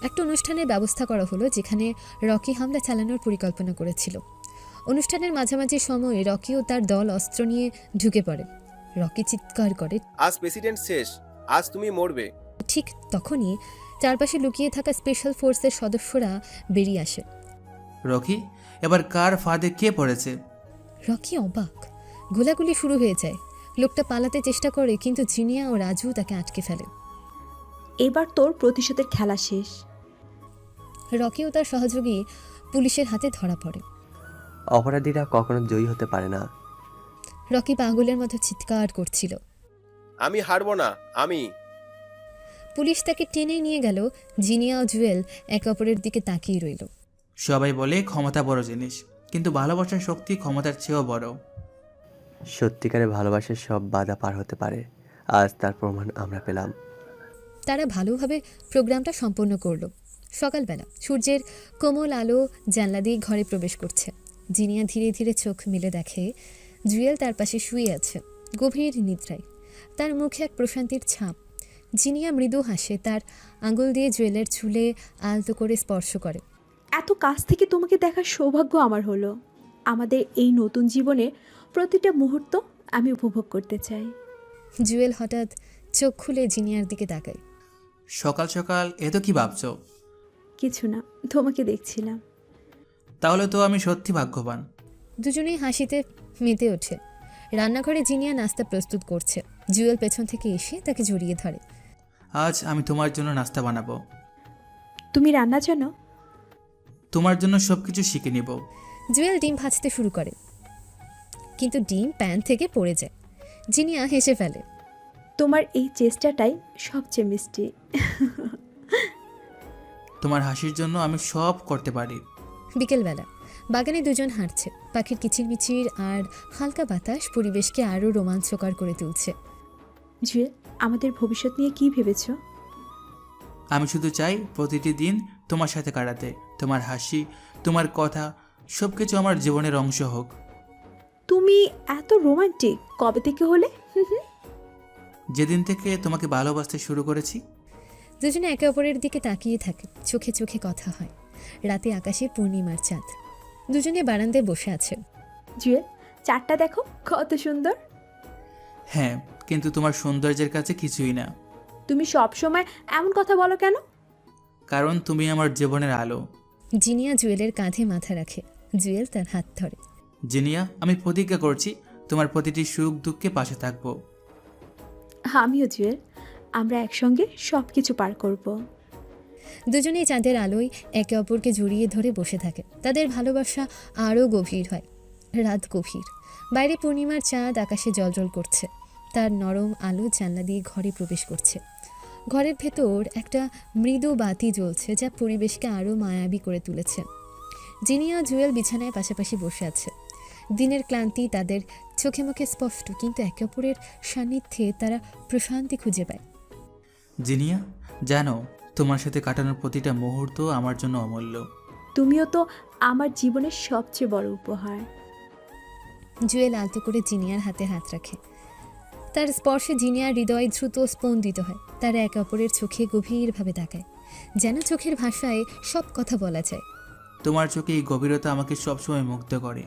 একটা অনুষ্ঠানের ব্যবস্থা করা হলো, যেখানে রকি হামলা চালানোর পরিকল্পনা করেছিল। অনুষ্ঠানের মাঝামাঝি সময়ে রকি ও তার দল অস্ত্র নিয়ে ঢুকে পড়ে। রকি চিৎকার করে, আজ প্রেসিডেন্ট শেষ, আজ তুমি মরবে। ঠিক তখনই চারপাশে লুকিয়ে থাকা স্পেশাল ফোর্সের সদস্যরা বেরিয়ে আসে। রকি, এবার কার ফাঁদে কে পড়েছে? রকি অবাক। গোলাগুলি শুরু হয়ে যায়। লোকটা পালাতে চেষ্টা করে, কিন্তু জিনিয়া ও রাজু তাকে আটকে ফেলে। এবার তোর প্রতিশোধের খেলা শেষ। রকি ও তার সহযোগী পুলিশের হাতে ধরা পড়ে। অপরাধীরা কখনো জয়ী হতে পারে না। রকি পাগলের মতো চিৎকার করছিল। আমি হারবো না, আমি। পুলিশ তাকে টেনে নিয়ে গেল। জিনিয়া ও জুয়েল একে অপরের দিকে তাকিয়ে রইল। সবাই বলে ক্ষমতা বড় জিনিস, কিন্তু ভালোবাসার শক্তি ক্ষমতার চেয়েও বড়। সত্যিকারের ভালোবাসার সব বাধা পার হতে পারে। আজ তার প্রমাণ আমরা পেলাম। তারা ভালোভাবে প্রোগ্রামটা সম্পন্ন করলো। সকালবেলা সূর্যের কোমল আলো জানলা দিয়ে ঘরে প্রবেশ করছে। জিনিয়া ধীরে ধীরে চোখ মেলে দেখে জুয়েল তার পাশে শুয়ে আছে, গভীর নিদ্রায়। তার মুখে এক প্রশান্তির ছাপ। জিনিয়া মৃদু হাসে, তার আঙুল দিয়ে জুয়েলের চুলে আলতো করে স্পর্শ করে। এত কাছ থেকে তোমাকে দেখার সৌভাগ্য আমার হলো। আমাদের এই নতুন জীবনের প্রতিটা মুহূর্ত আমি উপভোগ করতে চাই। জুয়েল হঠাৎ চোখ খুলে জিনিয়ার দিকে তাকায়। সকাল সকাল এত কি ভাবছো? কিছু না, তোমাকে দেখছিলাম। তাহলে তো আমি সত্যি ভাগ্যবান। দুজনেই হাসিতে মেতে ওঠে। রান্নাঘরে জিনিয়া নাস্তা প্রস্তুত করছে। জুয়েল পেছন থেকে এসে তাকে জড়িয়ে ধরে। আজ আমি তোমার জন্য নাস্তা বানাবো। তুমি রান্না জানো? তোমার জন্য সব কিছু শিখে নিব। জুয়েল ডিম ভাজতে শুরু করে, কিন্তু ডিম প্যান থেকে পড়ে যায়। জিনিয়া হেসে ফেলে। তোমার এই চেষ্টাটাই সবচেয়ে মিষ্টি। তোমার হাসির জন্য আমি সব করতে পারি। বিকেলবেলা বাগানে দুজন হাঁটছে। পাখির কিচিরমিচির আর হালকা বাতাস পরিবেশকে আরও রোমাঞ্চকর করে তুলছে। জুয়েল, আমাদের ভবিষ্যৎ নিয়ে কি ভেবেছো? আমি শুধু চাই প্রতিটি দিন তোমার সাথে কাটাতে। তোমার হাসি, তোমার কথা, সব কিছু আমার জীবনের অংশ হোক। তুমি এত রোমান্টিক কবে থেকে হলে? যেদিন থেকে তোমাকে ভালোবাসতে শুরু করেছি। দুজনে একে অপরের দিকে তাকিয়ে থাকে। চোখে চোখে কথা হয়। রাতে আকাশে পূর্ণিমার চাঁদ। দুজনে বারান্দায় বসে আছে। জুয়েল, চাঁদটা দেখো কত সুন্দর। হ্যাঁ, কিন্তু তোমার সৌন্দর্যের কাছে কিছুই না। তুমি সব সময় এমন কথা বলো কেন? কারণ তুমি আমার জীবনের আলো। জিনিয়া জুয়েলের কাঁধে মাথা রাখে। জুয়েল তার হাত ধরে। জিনিয়া, আমি প্রতিজ্ঞা করছি তোমার প্রতিটি সুখ দুঃখে পাশে থাকবো। আমিও জুয়েল, আমরা একসঙ্গে সব কিছু পার করব। দুজনেই চাঁদের আলোয় একে অপরকে জড়িয়ে ধরে বসে থাকে। তাদের ভালোবাসা আরও গভীর হয়। রাত গভীর। বাইরে পূর্ণিমার চাঁদ আকাশে জ্বলজ্বল করছে। তার নরম আলো জানলা দিয়ে ঘরে প্রবেশ করছে। ঘরের ভেতর একটা মৃদু বাতি জ্বলছে, যা পরিবেশকে আরও মায়াবী করে তুলেছে। জিনিয়া জুয়েল বিছানায় পাশাপাশি বসে আছে। দিনের ক্লান্তি তাদের চোখে মুখে স্পষ্ট, কিন্তু একে অপরের সান্নিধ্যে তারা প্রশান্তি খুঁজে পায়। জিনিয়া, জানো তোমার সাথে কাটানোর প্রতিটা মুহূর্ত আমার জন্য অমূল্য। তুমিও তো আমার জীবনের সবচেয়ে বড় উপহার। জুয়েল আলতো করে জিনিয়ার হাতে হাত রাখে। তার স্পর্শে জিনিয়ার হৃদয় দ্রুত স্পন্দিত হয়। তারা একে অপরের চোখে গভীরভাবে তাকায়, যেন চোখের ভাষায় সব কথা বলা যায়। তোমার চোখে এই গভীরতা আমাকে সবসময় মুগ্ধ করে।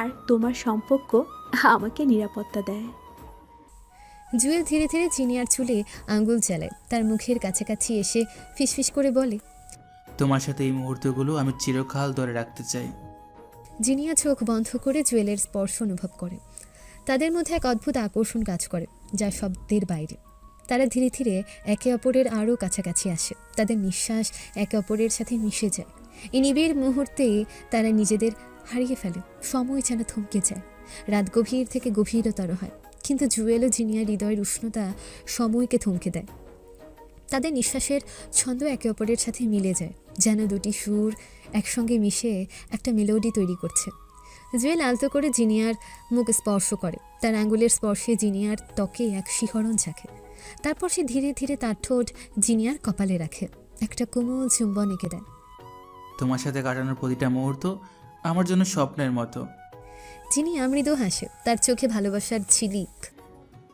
আর তোমার সম্পর্ক আমাকে নিরাপত্তা দেয়। জুয়েল ধীরে ধীরে জিনিয়ার চুলে আঙ্গুল চালায়, তার মুখের কাছাকাছি এসে ফিসফিস করে বলে, তোমার সাথে এই মুহূর্তগুলো আমি চিরকাল ধরে রাখতে চাই। জিনিয়া চোখ বন্ধ করে জুয়েলের স্পর্শ অনুভব করে। তাদের মধ্যে এক অদ্ভুত আকর্ষণ কাজ করে, যা শব্দের বাইরে। তারা ধীরে ধীরে একে অপরের আরও কাছাকাছি আসে, তাদের নিঃশ্বাস একে অপরের সাথে মিশে যায়। এই নিবিড় মুহূর্তে তারা নিজেদের হারিয়ে ফেলে, সময় যেন থমকে যায়। রাত গভীর থেকে গভীরতর হয়, কিন্তু জুয়েল ও জিনিয়ার হৃদয়ের উষ্ণতা সময়কে থমকে দেয়। তাদের নিঃশ্বাসের ছন্দ একে অপরের সাথে মিলে যায়, যেন দুটি সুর একসঙ্গে মিশে একটা মেলোডি তৈরি করছে। জুয়েল আলতো করে জিনিয়ার মুখ স্পর্শ করে, তার আঙ্গুলের স্পর্শে জিনিয়ার ত্বকে এক শিহরণ জাগে। তারপর সে ধীরে ধীরে তার ঠোঁট জিনিয়ার কপালে রাখে, একটা কোমল চুম্বন এঁকে দেয়। তোমার সাথে কাটানোর প্রতিটা মুহূর্ত আমার জন্য স্বপ্নের মতো। জিনিয়া মৃদু হাসে, তার চোখে ভালোবাসার ঝিলিক।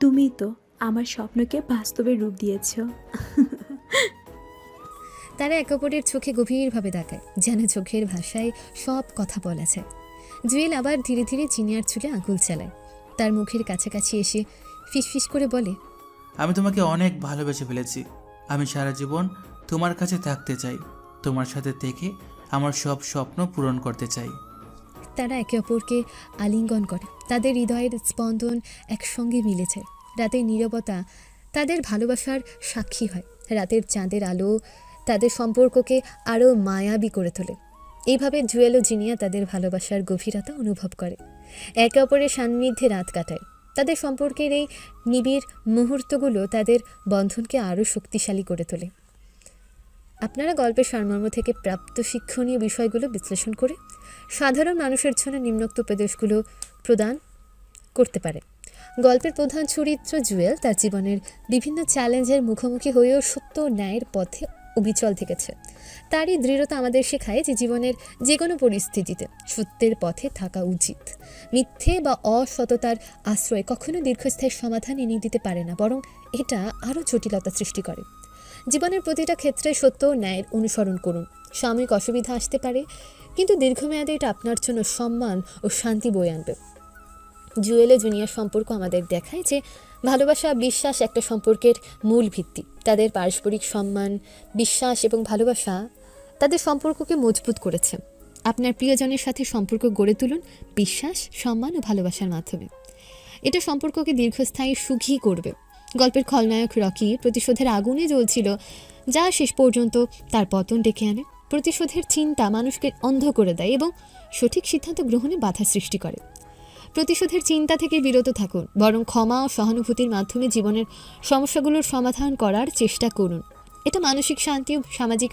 তুমি তো আমার স্বপ্নকে বাস্তবে রূপ দিয়েছ। তারা একে অপরের চোখে গভীরভাবে তাকায়, যেন চোখের ভাষায় সব কথা বলা যায়। জুয়েল আবার ধীরে ধীরে জিনিয়ার চুলে আঙুল চালায়, তার মুখের কাছাকাছি এসে ফিসফিস করে বলে, আমি তোমাকে অনেক ভালোবেসে ফেলেছি। আমি সারা জীবন তোমার কাছে থাকতে চাই, তোমার সাথে থেকে আমার সব স্বপ্ন পূরণ করতে চাই। তারা একে অপরকে আলিঙ্গন করে, তাদের হৃদয়ের স্পন্দন একসঙ্গে মিলে যায়। রাতের নীরবতা তাদের ভালোবাসার সাক্ষী হয়, রাতের চাঁদের আলো তাদের সম্পর্ককে আরও মায়াবী করে তোলে। এইভাবে জুয়েল ও জিনিয়া তাদের ভালোবাসার গভীরতা অনুভব করে, একে অপরের সান্নিধ্যে রাত কাটায়। তাদের সম্পর্কের এই নিবিড় মুহূর্তগুলো তাদের বন্ধনকে আরও শক্তিশালী করে তোলে। আপনারা গল্পের সারমর্ম থেকে প্রাপ্ত শিক্ষণীয় বিষয়গুলো বিশ্লেষণ করে সাধারণ মানুষের জন্য নিম্নোক্ত উপদেশগুলো প্রদান করতে পারে। গল্পের প্রধান চরিত্র জুয়েল তার জীবনের বিভিন্ন চ্যালেঞ্জের মুখোমুখি হয়েও সত্য ও ন্যায়ের পথে অবিচল থেকেছে। তারই দৃঢ়তা আমাদের শেখায় যে জীবনের যে কোনো পরিস্থিতিতে সত্যের পথে থাকা উচিত। মিথ্যে বা অসততার আশ্রয় কখনো দীর্ঘস্থায়ী সমাধান এনে দিতে পারে না, বরং এটা আরও জটিলতা সৃষ্টি করে। জীবনের প্রতিটা ক্ষেত্রে সত্য ও ন্যায়ের অনুসরণ করুন। সাময়িক অসুবিধা আসতে পারে, কিন্তু দীর্ঘমেয়াদে এটা আপনার জন্য সম্মান ও শান্তি বয়ে আনবে। জুয়েল ও জুনিয়ার সম্পর্ক আমাদের দেখায় যে ভালোবাসা, বিশ্বাস একটা সম্পর্কের মূল ভিত্তি। তাদের পারস্পরিক সম্মান, বিশ্বাস এবং ভালোবাসা তাদের সম্পর্ককে মজবুত করেছে। আপনার প্রিয়জনের সাথে সম্পর্ক গড়ে তুলুন বিশ্বাস, সম্মান ও ভালোবাসার মাধ্যমে। এটা সম্পর্ককে দীর্ঘস্থায়ী সুখী করবে। গল্পের খলনায়ক রকি প্রতিশোধের আগুনে জ্বলছিল, যা শেষ পর্যন্ত তার পতন ডেকে আনে। প্রতিশোধের চিন্তা মানুষকে অন্ধ করে দেয় এবং সঠিক সিদ্ধান্ত গ্রহণে বাধা সৃষ্টি করে। প্রতিশোধের চিন্তা থেকে বিরত থাকুন, বরং ক্ষমা ও সহানুভূতির মাধ্যমে জীবনের সমস্যাগুলোর সমাধান করার চেষ্টা করুন। এটা মানসিক শান্তি ও সামাজিক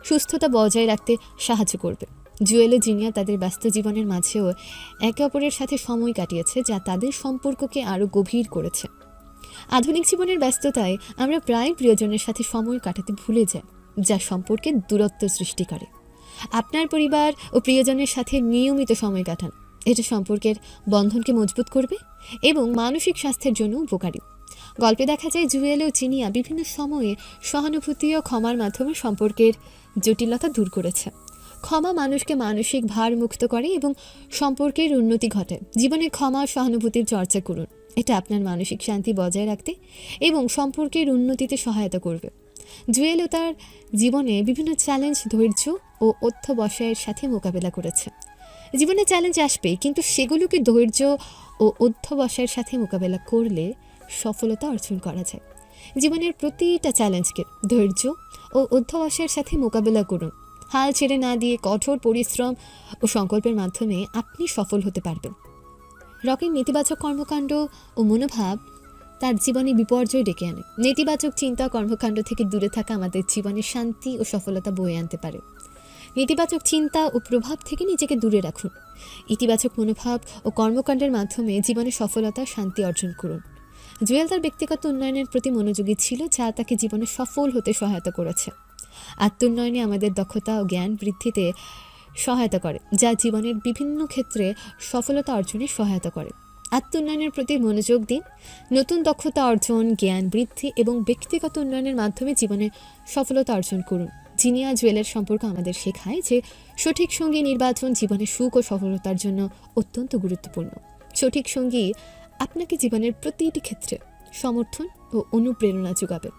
সুস্থতা বজায় রাখতে সাহায্য করবে। জুয়েল ও জিনিয়া তাদের ব্যস্ত জীবনের মাঝেও একে অপরের সাথে সময় কাটিয়েছে, যা তাদের সম্পর্ককে আরও গভীর করেছে। আধুনিক জীবনের ব্যস্ততায় আমরা প্রায় প্রিয়জনের সাথে সময় কাটাতে ভুলে যাই, যা সম্পর্কে দূরত্ব সৃষ্টি করে। আপনার পরিবার ও প্রিয়জনের সাথে নিয়মিত সময় কাটান, এটা সম্পর্কের বন্ধনকে মজবুত করবে এবং মানসিক স্বাস্থ্যের জন্য উপকারী। গল্পে দেখা যায় জুয়েল ও জিনিয়া বিভিন্ন সময়ে সহানুভূতি ও ক্ষমার মাধ্যমে সম্পর্কের জটিলতা দূর করেছে। ক্ষমা মানুষকে মানসিক ভার মুক্ত করে এবং সম্পর্কের উন্নতি ঘটায়। জীবনে ক্ষমা ও সহানুভূতির চর্চা করুন, এটা আপনার মানসিক শান্তি বজায় রাখতে এবং সম্পর্কের উন্নতিতে সহায়তা করবে। জুয়েলও তার জীবনে বিভিন্ন চ্যালেঞ্জ ধৈর্য ও অধ্যবসায়ের সাথে মোকাবেলা করেছে। জীবনে চ্যালেঞ্জ আসবে, কিন্তু সেগুলোকে ধৈর্য ও অধ্যবসায়ের সাথে মোকাবেলা করলে সফলতা অর্জন করা যায়। জীবনের প্রতিটা চ্যালেঞ্জকে ধৈর্য ও অধ্যবসায়ের সাথে মোকাবেলা করুন। হাল ছেড়ে না দিয়ে কঠোর পরিশ্রম ও সংকল্পের মাধ্যমে আপনি সফল হতে পারবেন। রকির নেতিবাচক কর্মকাণ্ড ও মনোভাব তার জীবনে বিপর্যয় ডেকে আনে। নেতিবাচক চিন্তা কর্মকাণ্ড থেকে দূরে থাকা আমাদের জীবনে শান্তি ও সফলতা বয়ে আনতে পারে। নেতিবাচক চিন্তা ও প্রভাব থেকে নিজেকে দূরে রাখুন। ইতিবাচক মনোভাব ও কর্মকাণ্ডের মাধ্যমে জীবনে সফলতা শান্তি অর্জন করুন। জুয়েল তার ব্যক্তিগত উন্নয়নের প্রতি মনোযোগী ছিল, যা তাকে জীবনে সফল হতে সহায়তা করেছে। আত্মোন্নয়নে আমাদের দক্ষতা ও জ্ঞান বৃদ্ধিতে সহায়তা করে, যা জীবনের বিভিন্ন ক্ষেত্রে সফলতা অর্জনে সহায়তা করে। আত্মোন্নয়নের প্রতি মনোযোগ দিন। নতুন দক্ষতা অর্জন, জ্ঞান বৃদ্ধি এবং ব্যক্তিগত উন্নয়নের মাধ্যমে জীবনে সফলতা অর্জন করুন। জিনিয়া জুয়েলের সম্পর্ক আমাদের শেখায় যে সঠিক সঙ্গী নির্বাচন জীবনে সুখ ও সফলতার জন্য অত্যন্ত গুরুত্বপূর্ণ। সঠিক সঙ্গী আপনাকে জীবনের প্রতিটি ক্ষেত্রে সমর্থন ও অনুপ্রেরণা যোগাবে।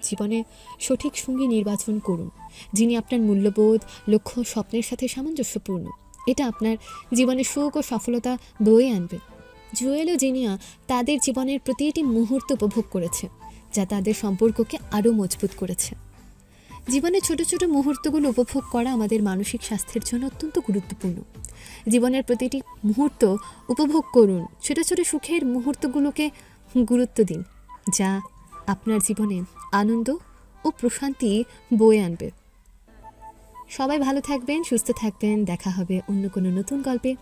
জীবনে সঠিক সঙ্গী নির্বাচন করুন, যিনি আপনার মূল্যবোধ, লক্ষ্য, স্বপ্নের সাথে সামঞ্জস্যপূর্ণ। এটা আপনার জীবনে সুখ ও সফলতা বয়ে আনবে। জুয়েল ও জিনিয়া তাদের জীবনের প্রতিটি মুহূর্ত উপভোগ করেছে, যা তাদের সম্পর্ককে আরও মজবুত করেছে। জীবনের ছোট ছোট মুহূর্তগুলো উপভোগ করা আমাদের মানসিক স্বাস্থ্যের জন্য অত্যন্ত গুরুত্বপূর্ণ। জীবনের প্রতিটি মুহূর্ত উপভোগ করুন, ছোট ছোট সুখের মুহূর্তগুলোকে গুরুত্ব দিন, যা আপনার জীবনে আনন্দ ও প্রশান্তি বয়ে আনবে। সবাই ভালো থাকবেন, সুস্থ থাকবেন। দেখা হবে অন্য কোনো নতুন গল্পে।